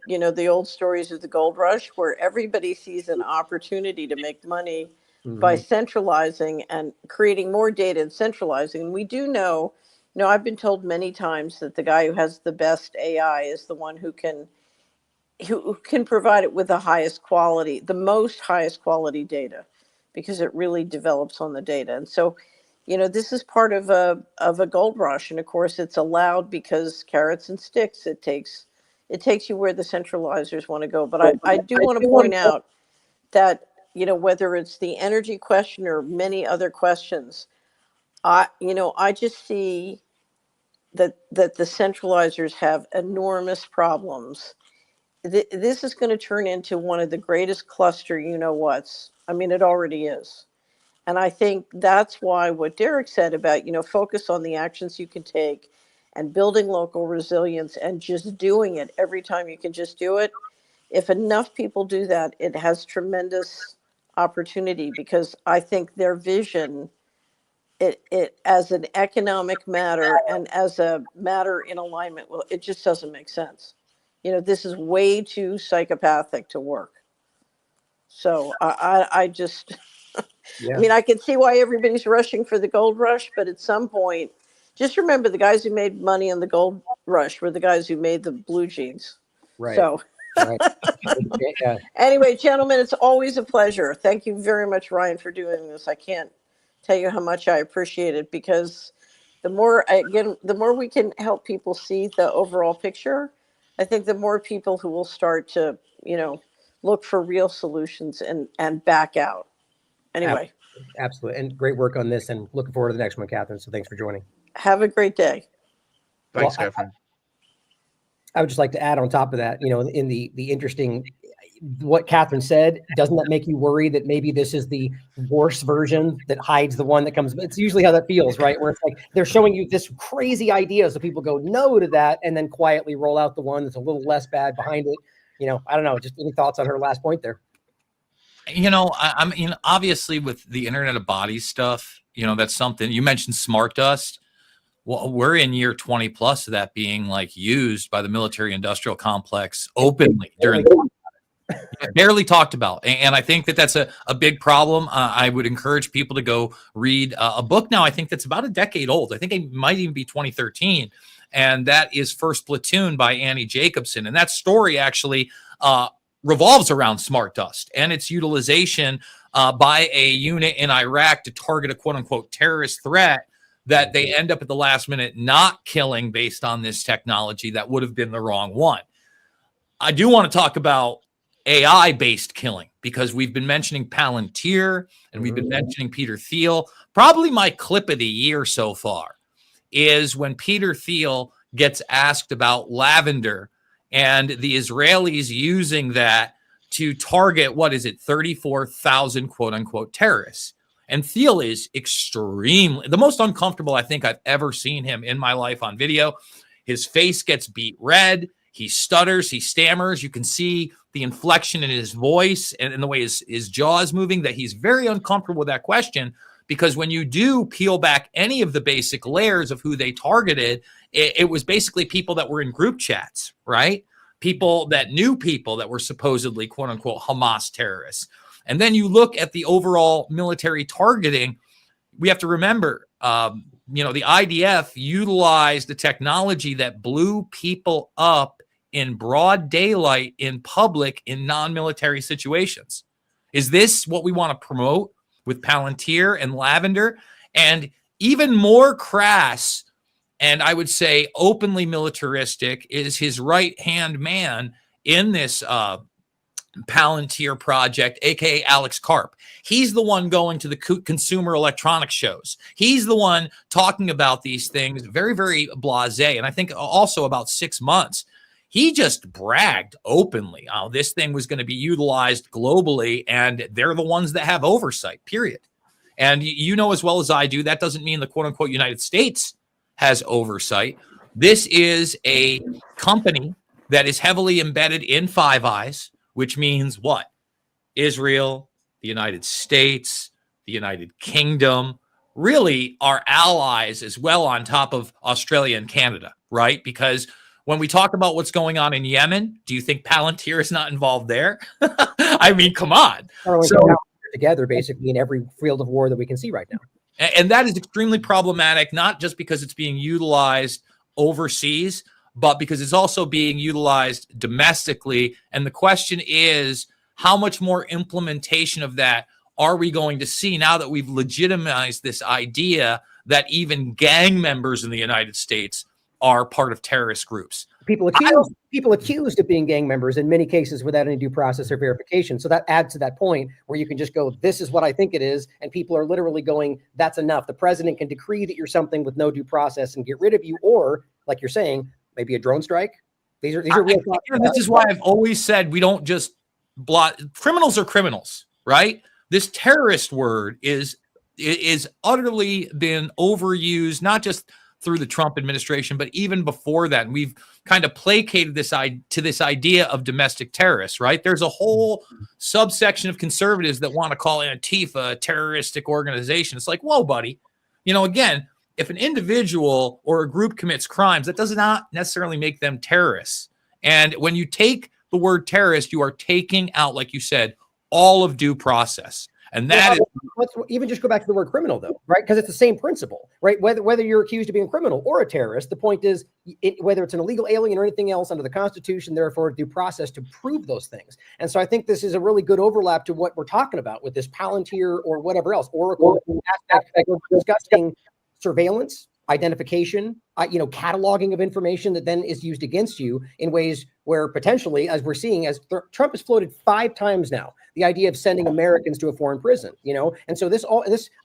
old stories of the gold rush, where everybody sees an opportunity to make money by centralizing and creating more data and centralizing. And we do know, you know, I've been told many times that the guy who has the best AI is the one who can provide it with the highest quality, the most highest quality data, because it really develops on the data. And so, you know, this is part of a gold rush. And of course, it's allowed because carrots and sticks, it takes you where the centralizers want to go. But I do want to point out that, you know, whether it's the energy question or many other questions, I just see that the centralizers have enormous problems. This is going to turn into one of the greatest cluster, you know what's. I mean, it already is. And I think that's why what Derrick said about, you know, focus on the actions you can take and building local resilience and just doing it every time you can just do it. If enough people do that, it has tremendous opportunity, because I think their vision, it as an economic matter and as a matter in alignment, well, it just doesn't make sense. You know, this is way too psychopathic to work. So I just, I mean, I can see why everybody's rushing for the gold rush, but at some point, just remember the guys who made money on the gold rush were the guys who made the blue jeans. Right. So anyway, gentlemen, it's always a pleasure. Thank you very much, Ryan, for doing this. I can't tell you how much I appreciate it, because the more we can help people see the overall picture, I think the more people who will start to, you know, look for real solutions and back out. Anyway. Absolutely. And great work on this, and looking forward to the next one, Catherine. So thanks for joining. Have a great day. Thanks, Well, Catherine. I would just like to add on top of that, in the interesting, what Catherine said, doesn't that make you worry that maybe this is the worse version that hides the one that comes? It's usually how that feels, right? Where it's like they're showing you this crazy idea, so people go no to that and then quietly roll out the one that's a little less bad behind it. I don't know. Just any thoughts on her last point there? I mean, obviously with the Internet of Bodies stuff, that's something you mentioned. Smart dust. Well, we're in year 20 plus of that being like used by the military industrial complex openly during barely talked about. And I think that that's a big problem. I would encourage people to go read a book now. I think that's about a decade old. I think it might even be 2013. And that is First Platoon by Annie Jacobson. And that story actually revolves around smart dust and its utilization by a unit in Iraq to target a quote unquote terrorist threat that they end up at the last minute not killing based on this technology that would have been the wrong one. I do want to talk about AI-based killing because we've been mentioning Palantir and we've been mentioning Peter Thiel. Probably my clip of the year so far is when Peter Thiel gets asked about lavender and the Israelis using that to target, 34,000 quote-unquote terrorists. And Thiel is extremely, the most uncomfortable I think I've ever seen him in my life on video. His face gets beet red. He stutters. He stammers. You can see the inflection in his voice and in the way his jaw is moving, that he's very uncomfortable with that question, because when you do peel back any of the basic layers of who they targeted, it was basically people that were in group chats, right? People that knew people that were supposedly quote unquote Hamas terrorists. And then you look at the overall military targeting. We have to remember, the IDF utilized the technology that blew people up in broad daylight in public in non-military situations. Is this what we want to promote with Palantir and Lavender? And even more crass, and I would say openly militaristic, is his right-hand man in this Palantir project, aka Alex Karp. He's the one going to the consumer electronics shows. He's the one talking about these things, very, very blasé. And I think also about 6 months, he just bragged openly, this thing was going to be utilized globally, and they're the ones that have oversight, period. And as well as I do, that doesn't mean the quote unquote United States has oversight. This is a company that is heavily embedded in Five Eyes, which means what? Israel, the United States, the United Kingdom, really are allies as well on top of Australia and Canada, right? Because when we talk about what's going on in Yemen, do you think Palantir is not involved there? I mean, come on. So together basically in every field of war that we can see right now. And that is extremely problematic, not just because it's being utilized overseas, but because it's also being utilized domestically. And the question is, how much more implementation of that are we going to see now that we've legitimized this idea that even gang members in the United States are part of terrorist groups? People accused of being gang members in many cases without any due process or verification. So that adds to that point where you can just go, this is what I think it is. And people are literally going, that's enough. The president can decree that you're something with no due process and get rid of you. Or like you're saying, maybe a drone strike. These are real. This is why I've always said we don't just blot. Criminals are criminals, right? This terrorist word is utterly been overused, not just through the Trump administration, but even before that. And we've kind of placated this idea of domestic terrorists, right? There's a whole subsection of conservatives that want to call Antifa a terroristic organization. It's like, whoa, buddy. Again, if an individual or a group commits crimes, that does not necessarily make them terrorists. And when you take the word terrorist, you are taking out, like you said, all of due process. And that let's even just go back to the word criminal, though, right? Because it's the same principle, right? Whether you're accused of being a criminal or a terrorist, the point is, whether it's an illegal alien or anything else under the Constitution, therefore due process to prove those things. And so I think this is a really good overlap to what we're talking about with this Palantir or whatever else, Oracle aspect. We're discussing surveillance, identification, cataloging of information that then is used against you in ways where potentially, as we're seeing, Trump has floated 5 times now, the idea of sending Americans to a foreign prison, and so this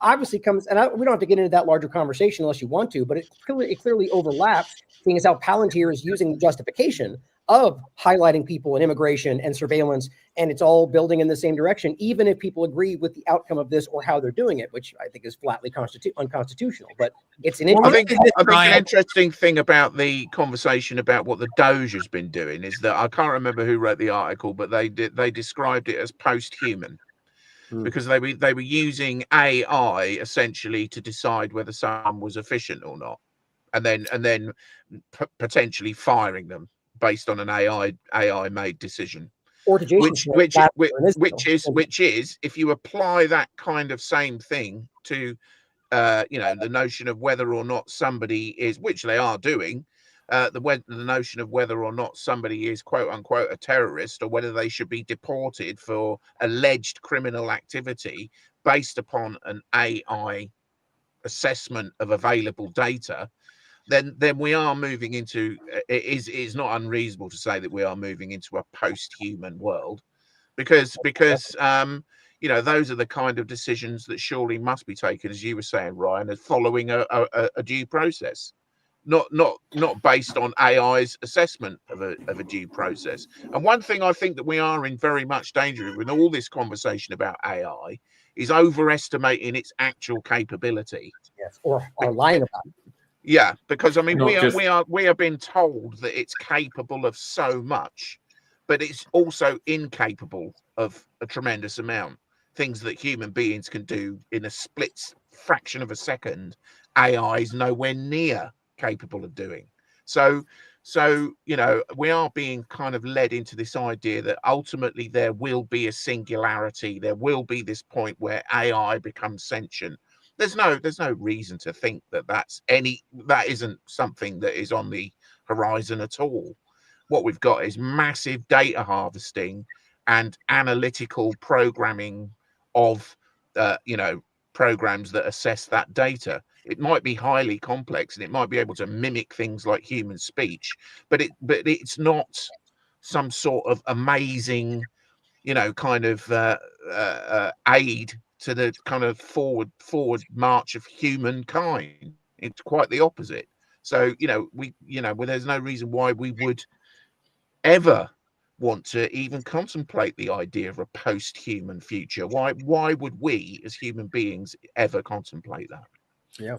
obviously comes, and we don't have to get into that larger conversation unless you want to, but it clearly overlaps, seeing as how Palantir is using the justification of highlighting people in immigration and surveillance, and it's all building in the same direction, even if people agree with the outcome of this or how they're doing it, which I think is flatly unconstitutional. But it's an I think an interesting thing about the conversation about what the Doge has been doing is that I can't remember who wrote the article, but they described it as post-human. Because they were using AI essentially to decide whether someone was efficient or not, and then potentially firing them based on an AI made decision, or to which is if you apply that kind of same thing to the notion of whether or not somebody is, which they are doing, the notion of whether or not somebody is quote unquote a terrorist, or whether they should be deported for alleged criminal activity based upon an AI assessment of available data, then we are moving into, it is not unreasonable to say that we are moving into a post-human world, because those are the kind of decisions that surely must be taken, as you were saying, Ryan, as following a due process, not based on AI's assessment of a due process. And one thing I think that we are in very much danger of with all this conversation about AI is overestimating its actual capability. Yes, or lying about it. Yeah, because I mean, we are being told that it's capable of so much, but it's also incapable of a tremendous amount. Things that human beings can do in a split fraction of a second, AI is nowhere near capable of doing. So we are being kind of led into this idea that ultimately there will be a singularity. There will be this point where AI becomes sentient. There's no reason to think that isn't something that is on the horizon at all. What we've got is massive data harvesting and analytical programming of programs that assess that data. It might be highly complex and it might be able to mimic things like human speech, but it's not some sort of amazing kind of aid to the kind of forward march of humankind. It's quite the opposite. So there's no reason why we would ever want to even contemplate the idea of a post-human future. Why would we as human beings ever contemplate that? Yeah,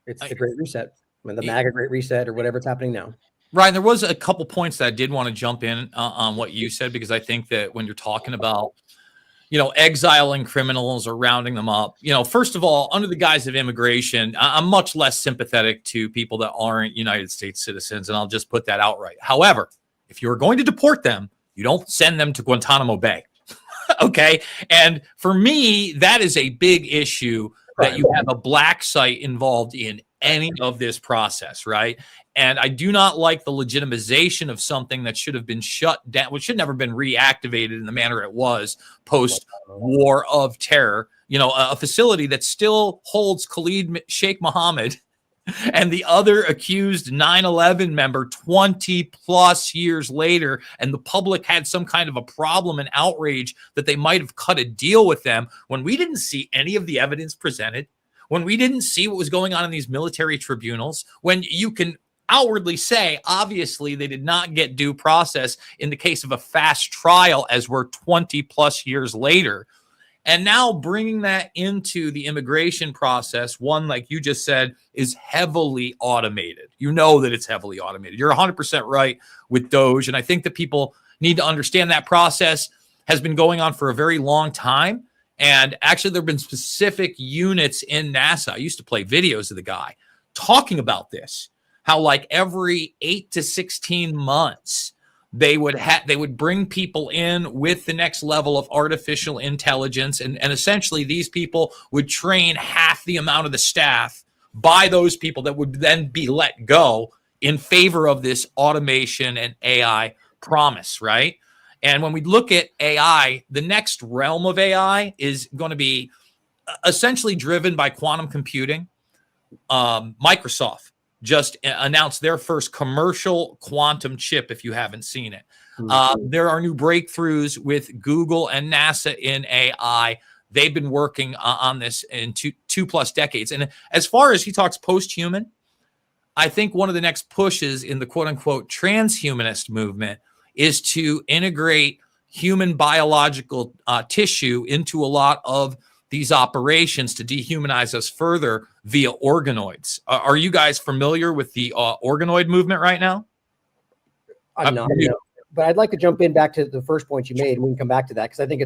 it's the Great Reset, the MAGA Great Reset, or whatever's happening now. Ryan, there was a couple points that I did want to jump in on what you said, because I think that when you're talking about exiling criminals or rounding them up, first of all, under the guise of immigration, I'm much less sympathetic to people that aren't United States citizens, and I'll just put that outright. However, if you're going to deport them, you don't send them to Guantanamo Bay. Okay. And for me, that is a big issue, that you have a black site involved in any of this process, right? And I do not like the legitimization of something that should have been shut down, which should never been reactivated in the manner it was post-war of terror. A facility that still holds Khalid Sheikh Mohammed and the other accused 9/11 member 20 plus years later, and the public had some kind of a problem and outrage that they might have cut a deal with them when we didn't see any of the evidence presented, when we didn't see what was going on in these military tribunals, when you can outwardly say, obviously, they did not get due process in the case of a fast trial, as we're 20 plus years later. And now bringing that into the immigration process, one, like you just said, is heavily automated. You know that it's heavily automated. You're 100% right with Doge. And I think that people need to understand that process has been going on for a very long time. And actually, there have been specific units in NASA. I used to play videos of the guy talking about this, how like every 8 to 16 months, they would bring people in with the next level of artificial intelligence. And essentially, these people would train half the amount of the staff by those people that would then be let go in favor of this automation and AI promise, right? And when we look at AI, the next realm of AI is going to be essentially driven by quantum computing, Microsoft just announced their first commercial quantum chip, if you haven't seen it. There are new breakthroughs with Google and NASA in AI. They've been working on this in two plus decades. And as far as he talks post-human, I think one of the next pushes in the quote-unquote transhumanist movement is to integrate human biological tissue into a lot of these operations to dehumanize us further via organoids. Are you guys familiar with the organoid movement right now? I'm not. No. But I'd like to jump in back to the first point you made, and we can come back to that, because I think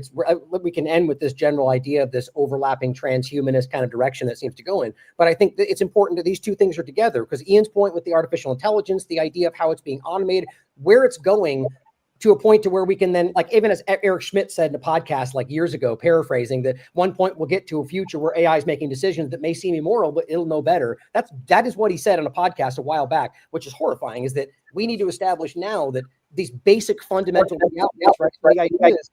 we can end with this general idea of this overlapping transhumanist kind of direction that seems to go in. But I think that it's important that these two things are together, because Iain's point with the artificial intelligence, the idea of how it's being automated, where it's going to a point to where we can then, like even as Eric Schmidt said in a podcast like years ago, paraphrasing, that one point we'll get to a future where AI is making decisions that may seem immoral, but it'll know better. That is what he said on a podcast a while back, which is horrifying, is that we need to establish now that these basic fundamental realities, right? The idea is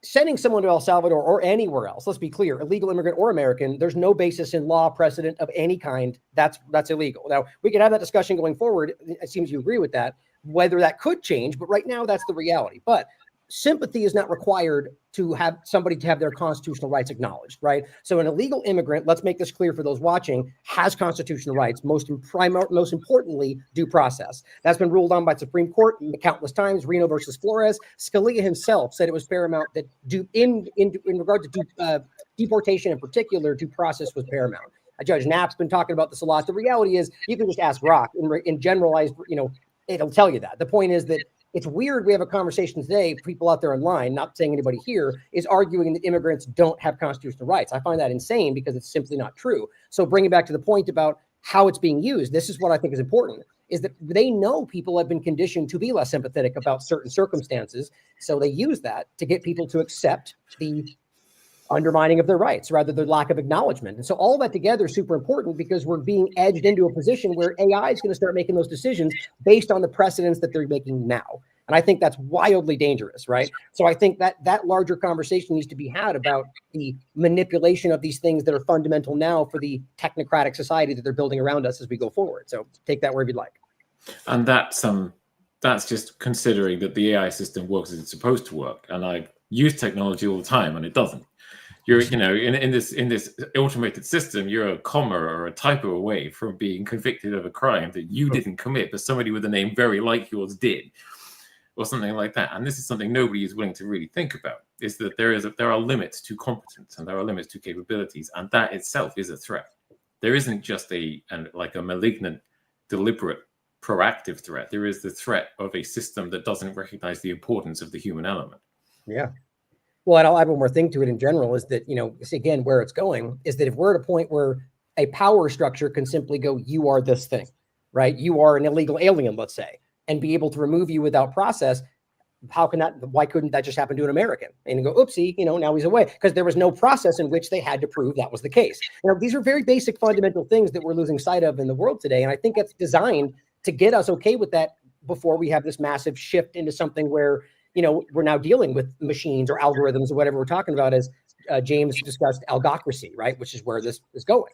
sending someone to El Salvador or anywhere else, let's be clear, illegal immigrant or American, there's no basis in law precedent of any kind that's illegal. Now, we can have that discussion going forward. It seems you agree with that, whether that could change, but right now that's the reality. But sympathy is not required to have somebody to have their constitutional rights acknowledged, right? So an illegal immigrant, let's make this clear for those watching, has constitutional rights, most importantly, due process. That's been ruled on by the Supreme Court countless times, Reno versus Flores. Scalia himself said it was paramount that in regard to deportation in particular, due process was paramount. Judge Knapp's been talking about this a lot. The reality is, you can just ask Rock in generalized, it'll tell you that. The point is that it's weird we have a conversation today, people out there online, not saying anybody here, is arguing that immigrants don't have constitutional rights. I find that insane because it's simply not true. So bringing back to the point about how it's being used, this is what I think is important, is that they know people have been conditioned to be less sympathetic about certain circumstances. So they use that to get people to accept the undermining of their rights, rather their lack of acknowledgement. And so all that together is super important, because we're being edged into a position where AI is going to start making those decisions based on the precedents that they're making now. And I think that's wildly dangerous, right? So I think that larger conversation needs to be had about the manipulation of these things that are fundamental now for the technocratic society that they're building around us as we go forward. So take that wherever you'd like. And that's just considering that the AI system works as it's supposed to work. And I use technology all the time, and it doesn't. You're, in this automated system, you're a comma or a typo away from being convicted of a crime that you didn't commit, but somebody with a name very like yours did, or something like that. And this is something nobody is willing to really think about: is that there are limits to competence and there are limits to capabilities, and that itself is a threat. There isn't just a malignant, deliberate, proactive threat. There is the threat of a system that doesn't recognize the importance of the human element. Yeah. Well, and I'll add one more thing to it in general, is that, again, where it's going is that if we're at a point where a power structure can simply go, you are this thing, right? You are an illegal alien, let's say, and be able to remove you without process. Why couldn't that just happen to an American? And go, oopsie, now he's away, because there was no process in which they had to prove that was the case. These are very basic fundamental things that we're losing sight of in the world today. And I think it's designed to get us okay with that before we have this massive shift into something where, we're now dealing with machines or algorithms or whatever we're talking about, as James discussed, algocracy, right? Which is where this is going,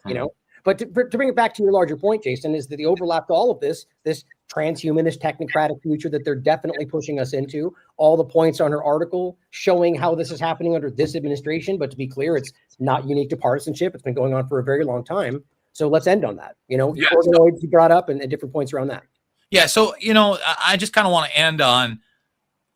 But to bring it back to your larger point, Jason, is that the overlap to all of this transhumanist, technocratic future that they're definitely pushing us into, all the points on her article showing how this is happening under this administration. But to be clear, it's not unique to partisanship. It's been going on for a very long time. So let's end on that. Organoids you brought up and different points around that. Yeah. So, I just kind of want to end on,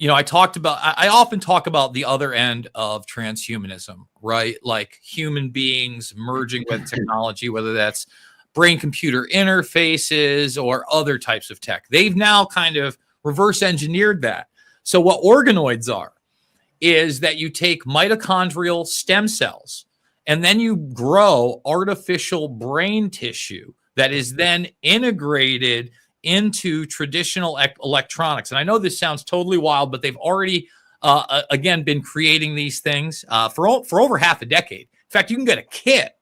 I often talk about the other end of transhumanism, right? Like human beings merging with technology, whether that's brain-computer interfaces or other types of tech. They've now kind of reverse engineered that. So what organoids are is that you take mitochondrial stem cells and then you grow artificial brain tissue that is then integrated into traditional electronics. And I know this sounds totally wild, but they've already, again, been creating these things for over half a decade. In fact, you can get a kit.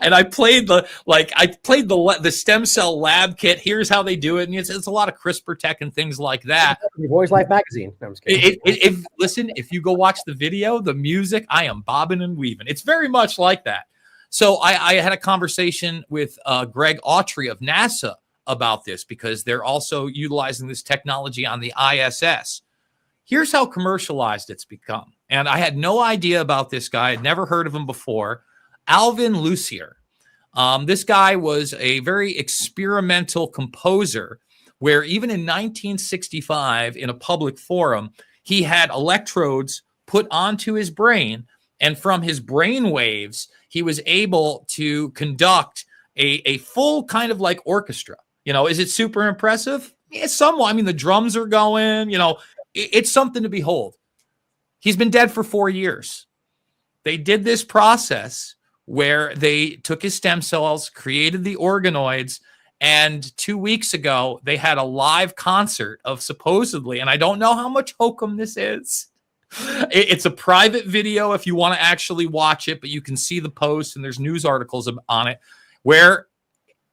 And I played the stem cell lab kit. Here's how they do it. And it's a lot of CRISPR tech and things like that. Your Boys Life magazine. No, I'm just kidding. Listen, if you go watch the video, the music, I am bobbing and weaving. It's very much like that. So I had a conversation with Greg Autry of NASA about this, because they're also utilizing this technology on the ISS. Here's how commercialized it's become. And I had no idea about this guy. I'd never heard of him before. Alvin Lucier. This guy was a very experimental composer, where even in 1965, in a public forum, he had electrodes put onto his brain, and from his brain waves, he was able to conduct a full kind of like orchestra. You know, is it super impressive? Yeah, somewhat. I mean, the drums are going, you know, it's something to behold. He's been dead for 4 years. They did this process where they took his stem cells, created the organoids, and 2 weeks ago, they had a live concert of supposedly, and I don't know how much hokum this is. It's a private video if you want to actually watch it, but you can see the post, and there's news articles on it, where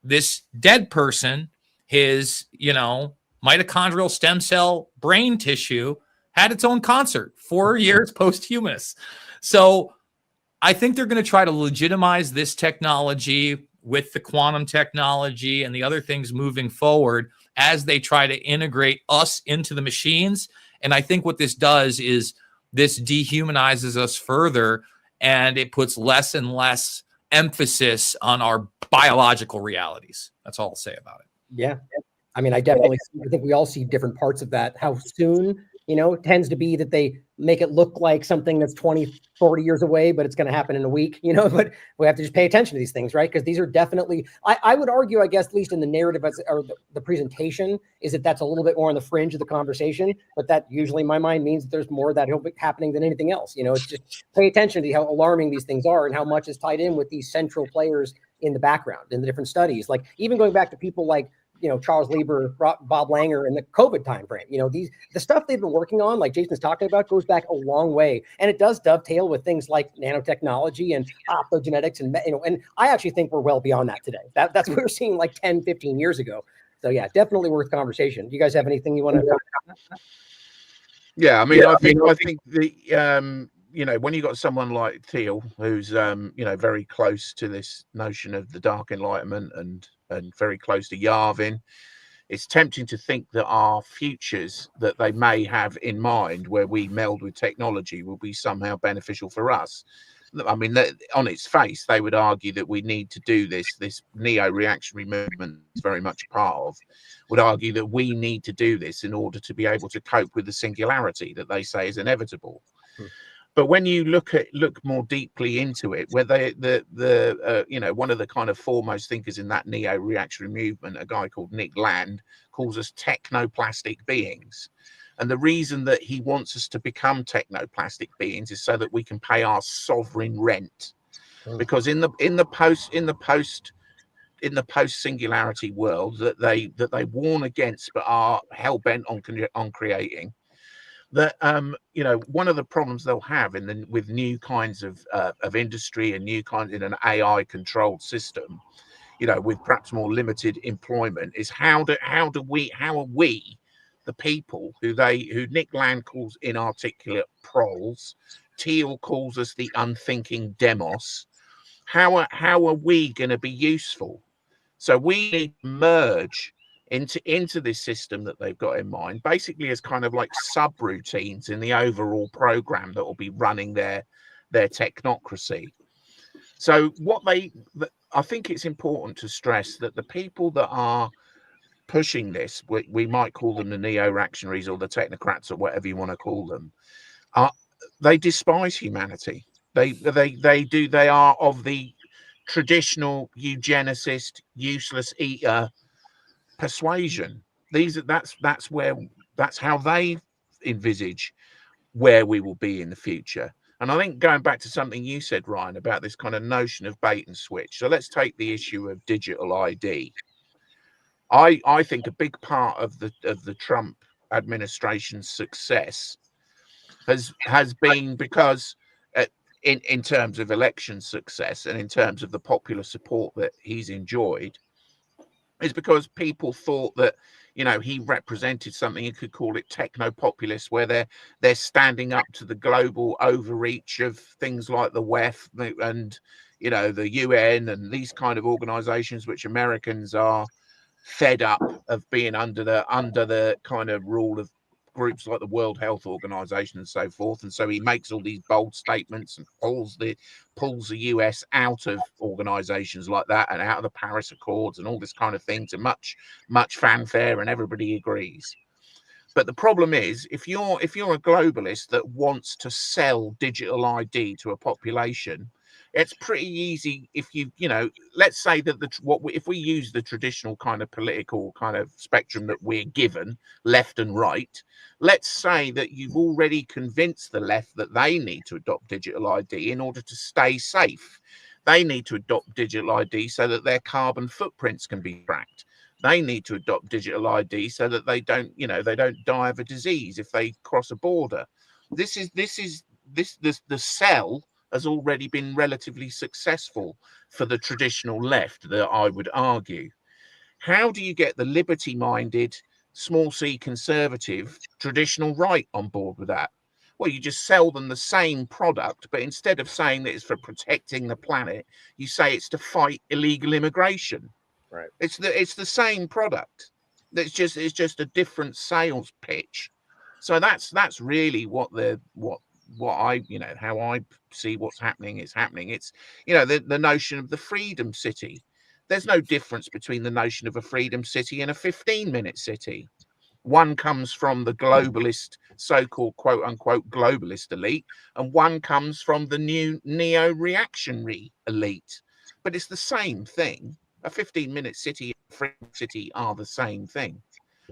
this dead person, his, you know, mitochondrial stem cell brain tissue had its own concert 4 years post-humanist. So I think they're going to try to legitimize this technology with the quantum technology and the other things moving forward as they try to integrate us into the machines. And I think what this does is this dehumanizes us further, and it puts less and less emphasis on our biological realities. That's all I'll say about it. Yeah. I mean, I think we all see different parts of that. How soon, you know, it tends to be that they make it look like something that's 20, 40 years away, but it's going to happen in a week, you know, but we have to just pay attention to these things, right? Because these are definitely, I would argue, I guess, at least in the narrative or the presentation, is that that's a little bit more on the fringe of the conversation, but that usually in my mind means that there's more of that happening than anything else. You know, it's just pay attention to how alarming these things are and how much is tied in with these central players in the background in the different studies. Like even going back to people like, you know, Charles Lieber, Bob Langer in the COVID timeframe. You know, the stuff they've been working on, like Jason's talking about, goes back a long way, and it does dovetail with things like nanotechnology and optogenetics, and you know, and I actually think we're well beyond that today. That's what we were seeing like 10, 15 years ago. So yeah, definitely worth conversation. Do you guys have anything you want to? Yeah, I mean, I think the you know, when you got someone like Thiel, who's you know, very close to this notion of the Dark Enlightenment and very close to Yavin, it's tempting to think that our futures that they may have in mind, where we meld with technology, will be somehow beneficial for us. I mean, on its face, they would argue that we need to do this neo-reactionary movement is very much a part of, would argue that we need to do this in order to be able to cope with the singularity that they say is inevitable. But when you look more deeply into it, where you know, one of the kind of foremost thinkers in that neo-reactionary movement, a guy called Nick Land, calls us technoplastic beings. And the reason that he wants us to become technoplastic beings is so that we can pay our sovereign rent. Because in the post singularity world that they warn against but are hell bent on creating, that you know, one of the problems they'll have with new kinds of industry and new kinds in an AI controlled system, you know, with perhaps more limited employment, is how are we the people who Nick Land calls inarticulate proles, Thiel calls us the unthinking demos, how are we going to be useful? So we need to merge into this system that they've got in mind, basically as kind of like subroutines in the overall program that will be running their technocracy. So I think it's important to stress that the people that are pushing this, we might call them the neo-reactionaries or the technocrats or whatever you want to call them, they despise humanity. They are of the traditional eugenicist, useless eater persuasion. That's how they envisage where we will be in the future. And I think going back to something you said, Ryan, about this kind of notion of bait and switch. So let's take the issue of digital ID. I think a big part of the Trump administration's success has been because in terms of election success and in terms of the popular support that he's enjoyed, is because people thought that, you know, he represented something, you could call it techno-populist, where they're standing up to the global overreach of things like the WEF and, you know, the UN and these kind of organizations, which Americans are fed up of being under the kind of rule of groups like the World Health Organization and so forth. And so he makes all these bold statements and pulls the US out of organizations like that and out of the Paris Accords and all this kind of thing to much fanfare, and everybody agrees. But the problem is, if you're a globalist that wants to sell digital ID to a population, it's pretty easy. If you know, let's say that if we use the traditional kind of political kind of spectrum that we're given, left and right, let's say that you've already convinced the left that they need to adopt digital ID in order to stay safe. They need to adopt digital ID so that their carbon footprints can be tracked. They need to adopt digital ID so that they don't die of a disease if they cross a border. The sell has already been relatively successful for the traditional left, that I would argue. How do you get the liberty-minded, small c conservative, traditional right on board with that? Well, you just sell them the same product, but instead of saying that it's for protecting the planet, you say it's to fight illegal immigration. Right. It's the same product. It's just a different sales pitch. So that's really how I see what's happening is happening. It's, you know, the notion of the freedom city. There's no difference between the notion of a freedom city and a 15-minute city. One comes from the globalist, so-called quote unquote globalist elite, and one comes from the new neoreactionary elite. But it's the same thing. A 15-minute city and a freedom city are the same thing.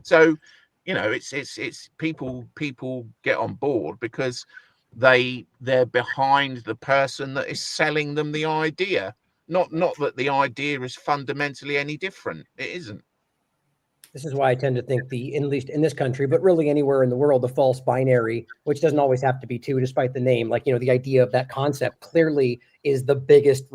So, you know, it's people get on board because they're behind the person that is selling them the idea. Not that the idea is fundamentally any different. It isn't. This is why I tend to think at least in this country, but really anywhere in the world, the false binary, which doesn't always have to be two, despite the name, like, you know, the idea of that concept clearly is the biggest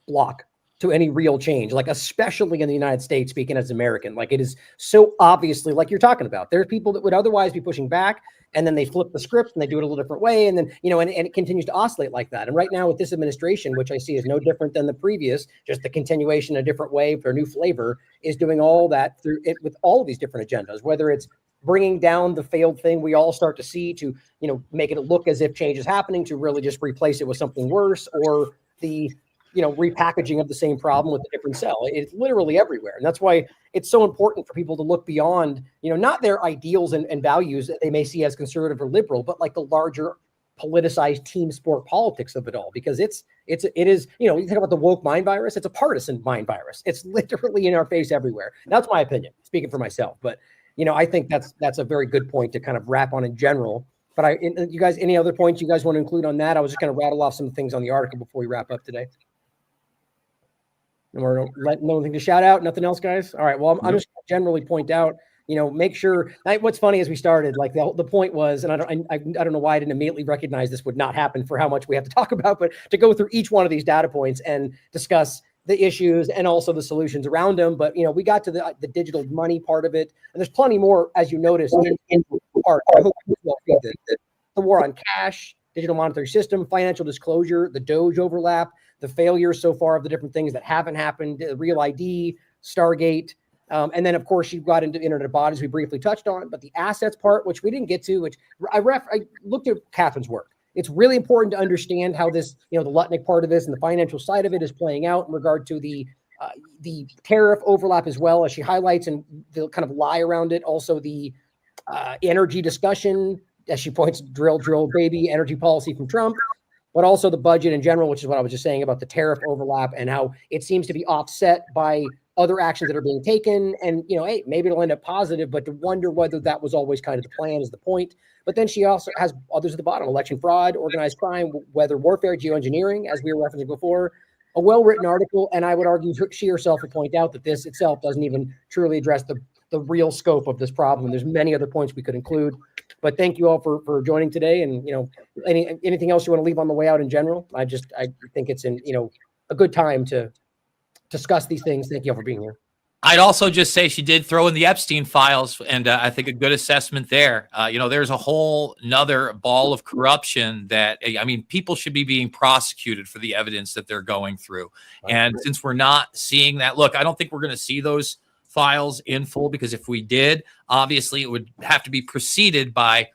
block to any real change, like especially in the United States, speaking as American. Like, it is so obviously, like you're talking about, there's people that would otherwise be pushing back, and then they flip the script and they do it a little different way. And then, you know, and it continues to oscillate like that. And right now with this administration, which I see is no different than the previous, just the continuation, a different way for a new flavor, is doing all that through it with all of these different agendas, whether it's bringing down the failed thing we all start to see to, you know, make it look as if change is happening, to really just replace it with something worse, or the, you know, repackaging of the same problem with a different cell. It's literally everywhere. And that's why it's so important for people to look beyond, you know, not their ideals and values that they may see as conservative or liberal, but like the larger politicized team sport politics of it all, because it is, you know, you think about the woke mind virus, it's a partisan mind virus. It's literally in our face everywhere. That's my opinion, speaking for myself. But, you know, I think that's a very good point to kind of wrap on in general. But you guys, any other points you guys want to include on that? I was just going to rattle off some things on the article before we wrap up today. And we're nothing to shout out, nothing else, guys. All right. Well, I'm just going to generally point out, you know, make sure. What's funny as we started, like the point was, and I don't know why I didn't immediately recognize this would not happen for how much we have to talk about, but to go through each one of these data points and discuss the issues and also the solutions around them. But, you know, we got to the digital money part of it, and there's plenty more, as you noticed, in part. I hope you all see the war on cash, digital monetary system, financial disclosure, the Doge overlap, the failures so far of the different things that haven't happened, Real ID, Stargate, and then, of course, you got into internet of bodies we briefly touched on, but the assets part, which we didn't get to, which I looked at Catherine's work. It's really important to understand how this, you know, the Lutnick part of this and the financial side of it is playing out in regard to the tariff overlap, as well as she highlights, and the kind of lie around it. Also, the energy discussion, as she points, drill, baby, energy policy from Trump, but also the budget in general, which is what I was just saying about the tariff overlap and how it seems to be offset by other actions that are being taken. And, you know, hey, maybe it'll end up positive, but to wonder whether that was always kind of the plan is the point. But then she also has others at the bottom: election fraud, organized crime, weather warfare, geoengineering, as we were referencing before. A well-written article, and I would argue she herself would point out that this itself doesn't even truly address the real scope of this problem. There's many other points we could include. But thank you all for joining today. And, you know, anything else you want to leave on the way out in general? I think it's a good time to discuss these things. Thank you all for being here. I'd also just say she did throw in the Epstein files, and I think a good assessment there. There's a whole nother ball of corruption that, I mean, people should be being prosecuted for the evidence that they're going through. And since we're not seeing that, look, I don't think we're going to see those files in full, because if we did, obviously it would have to be preceded by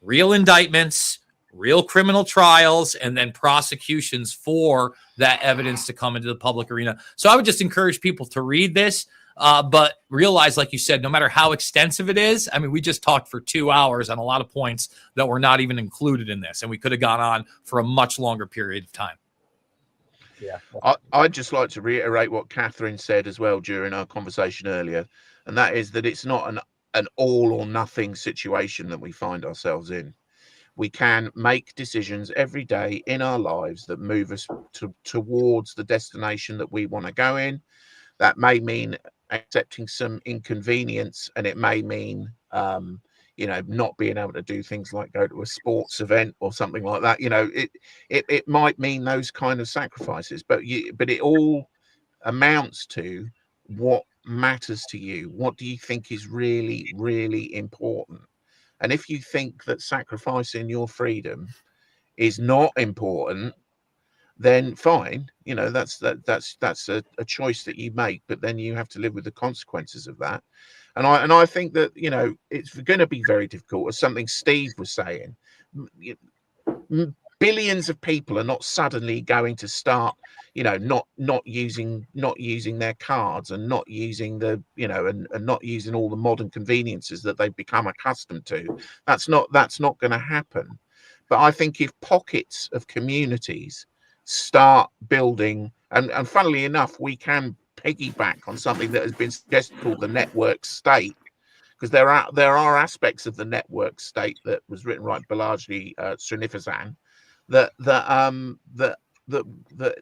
real indictments, real criminal trials, and then prosecutions for that evidence to come into the public arena. So I would just encourage people to read this. But realize, like you said, no matter how extensive it is, I mean, we just talked for 2 hours on a lot of points that were not even included in this, and we could have gone on for a much longer period of time. Yeah, I'd just like to reiterate what Catherine said as well during our conversation earlier, and that is that it's not an all or nothing situation that we find ourselves in. We can make decisions every day in our lives that move us towards the destination that we want to go in. That may mean accepting some inconvenience, and it may mean not being able to do things like go to a sports event or something like that. It might mean those kind of sacrifices, but it all amounts to what matters to you. What do you think is really, really important? And if you think that sacrificing your freedom is not important, then fine, that's a choice that you make, but then you have to live with the consequences of that. And I think that it's going to be very difficult, as something Steve was saying. Billions of people are not suddenly going to start not using their cards and not using the and not using all the modern conveniences that they've become accustomed to. That's not going to happen. But I think if pockets of communities start building, and funnily enough, we can piggyback on something that has been suggested called the network state, because there are aspects of the network state that was written right Balaji Srinivasan that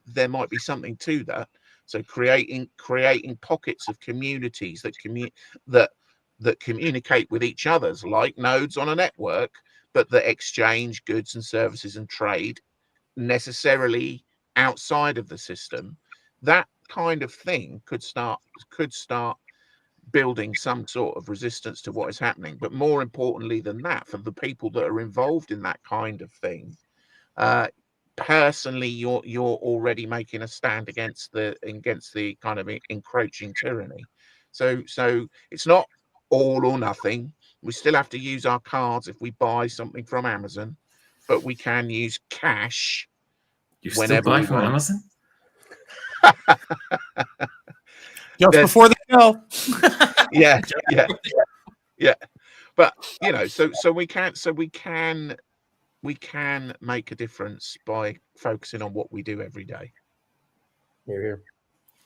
there might be something to that. So creating pockets of communities that communicate with each other's like nodes on a network, but that exchange goods and services and trade necessarily outside of the system. That kind of thing could start building some sort of resistance to what is happening. But more importantly than that, for the people that are involved in that kind of thing, personally, you're already making a stand against the kind of encroaching tyranny. So it's not all or nothing. We still have to use our cards if we buy something from Amazon, but we can use cash. You still buy from Amazon? Just before the show. yeah. But so we can make a difference by focusing on what we do every day. Here.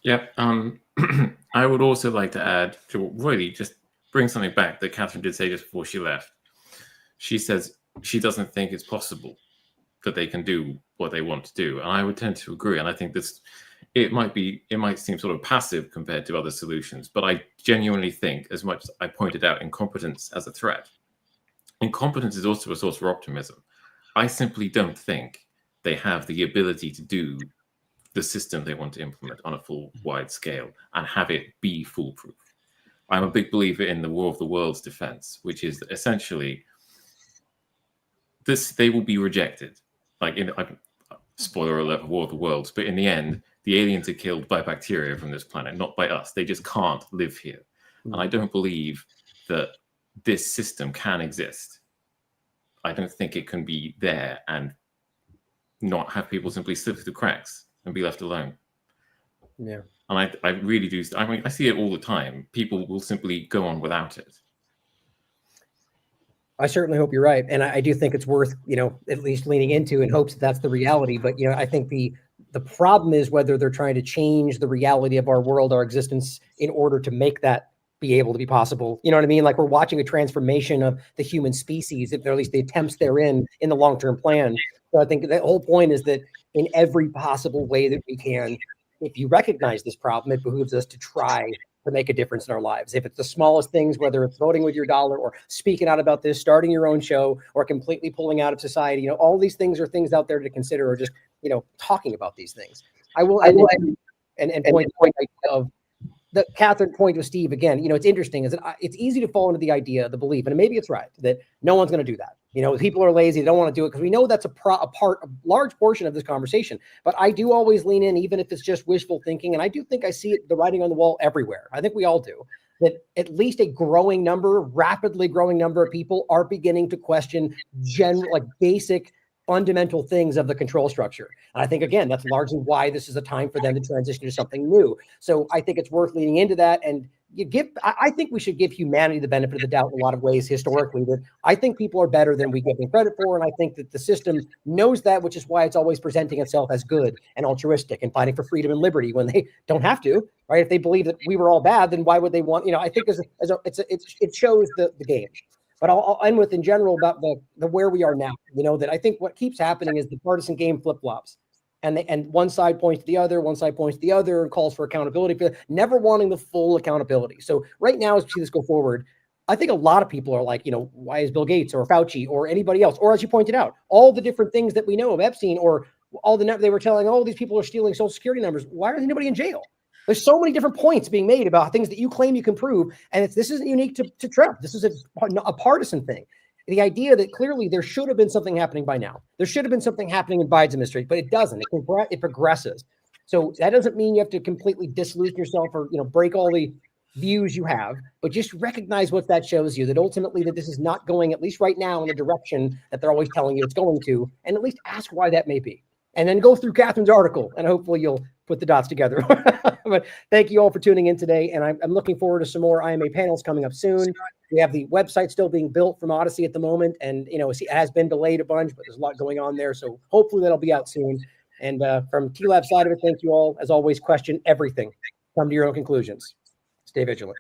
Yeah. I would also like to add to really just bring something back that Catherine did say just before she left. She says she doesn't think it's possible that they can do what they want to do, and I would tend to agree. And I think it might seem sort of passive compared to other solutions, but I genuinely think, as much as I pointed out incompetence as a threat, incompetence is also a source for optimism. I simply don't think they have the ability to do the system they want to implement on a full wide scale and have it be foolproof. I'm a big believer in the War of the Worlds defense, which is essentially they will be rejected. Like spoiler alert, War of the Worlds, but in the end, the aliens are killed by bacteria from this planet, not by us. They just can't live here. And I don't believe that this system can exist. I don't think it can be there and not have people simply slip through the cracks and be left alone. Yeah. And I really do. I mean, I see it all the time. People will simply go on without it. I certainly hope you're right. And I do think it's worth, at least leaning into in hopes that that's the reality. But, I think the problem is whether they're trying to change the reality of our world, our existence, in order to make that be able to be possible. You know what I mean? Like, we're watching a transformation of the human species, if at least the attempts therein in the long-term plan. So I think the whole point is that in every possible way that we can, if you recognize this problem, it behooves us to try to make a difference in our lives. If it's the smallest things, whether it's voting with your dollar or speaking out about this, starting your own show, or completely pulling out of society, all these things are things out there to consider, or just, talking about these things. I will and point of the Catherine point with Steve again, it's interesting is that it's easy to fall into the idea, the belief, and maybe it's right, that no one's going to do that. People are lazy, they don't want to do it, because we know that's a large portion of this conversation. But I do always lean in, even if it's just wishful thinking. And I do think I see the writing on the wall everywhere. I think we all do, that at least a rapidly growing number of people are beginning to question basic fundamental things of the control structure. And I think, again, that's largely why this is a time for them to transition to something new. So I think it's worth leaning into that. And I think we should give humanity the benefit of the doubt in a lot of ways historically, that I think people are better than we give them credit for. And I think that the system knows that, which is why it's always presenting itself as good and altruistic and fighting for freedom and liberty when they don't have to, right? If they believe that we were all bad, then why would they want, I think it shows the game. But I'll end with, in general, about the where we are now. That I think what keeps happening is the partisan game flip-flops. And one side points to the other, and calls for accountability, never wanting the full accountability. So right now, as we see this go forward, I think a lot of people are like, why is Bill Gates or Fauci or anybody else, or as you pointed out, all the different things that we know of Epstein, or they were telling, these people are stealing Social Security numbers. Why isn't anybody in jail? There's so many different points being made about things that you claim you can prove. And this isn't unique to Trump. This is a partisan thing. The idea that clearly there should have been something happening by now. There should have been something happening in Biden's administration, but it doesn't. It progresses. So that doesn't mean you have to completely disillusion yourself or break all the views you have, but just recognize what that shows you, that ultimately that this is not going, at least right now, in the direction that they're always telling you it's going to, and at least ask why that may be. And then go through Catherine's article, and hopefully you'll put the dots together. But thank you all for tuning in today. And I'm looking forward to some more IMA panels coming up soon. We have the website still being built from Odyssey at the moment. And, it has been delayed a bunch, but there's a lot going on there. So hopefully that'll be out soon. And from TLAV side of it, thank you all. As always, question everything. Come to your own conclusions. Stay vigilant.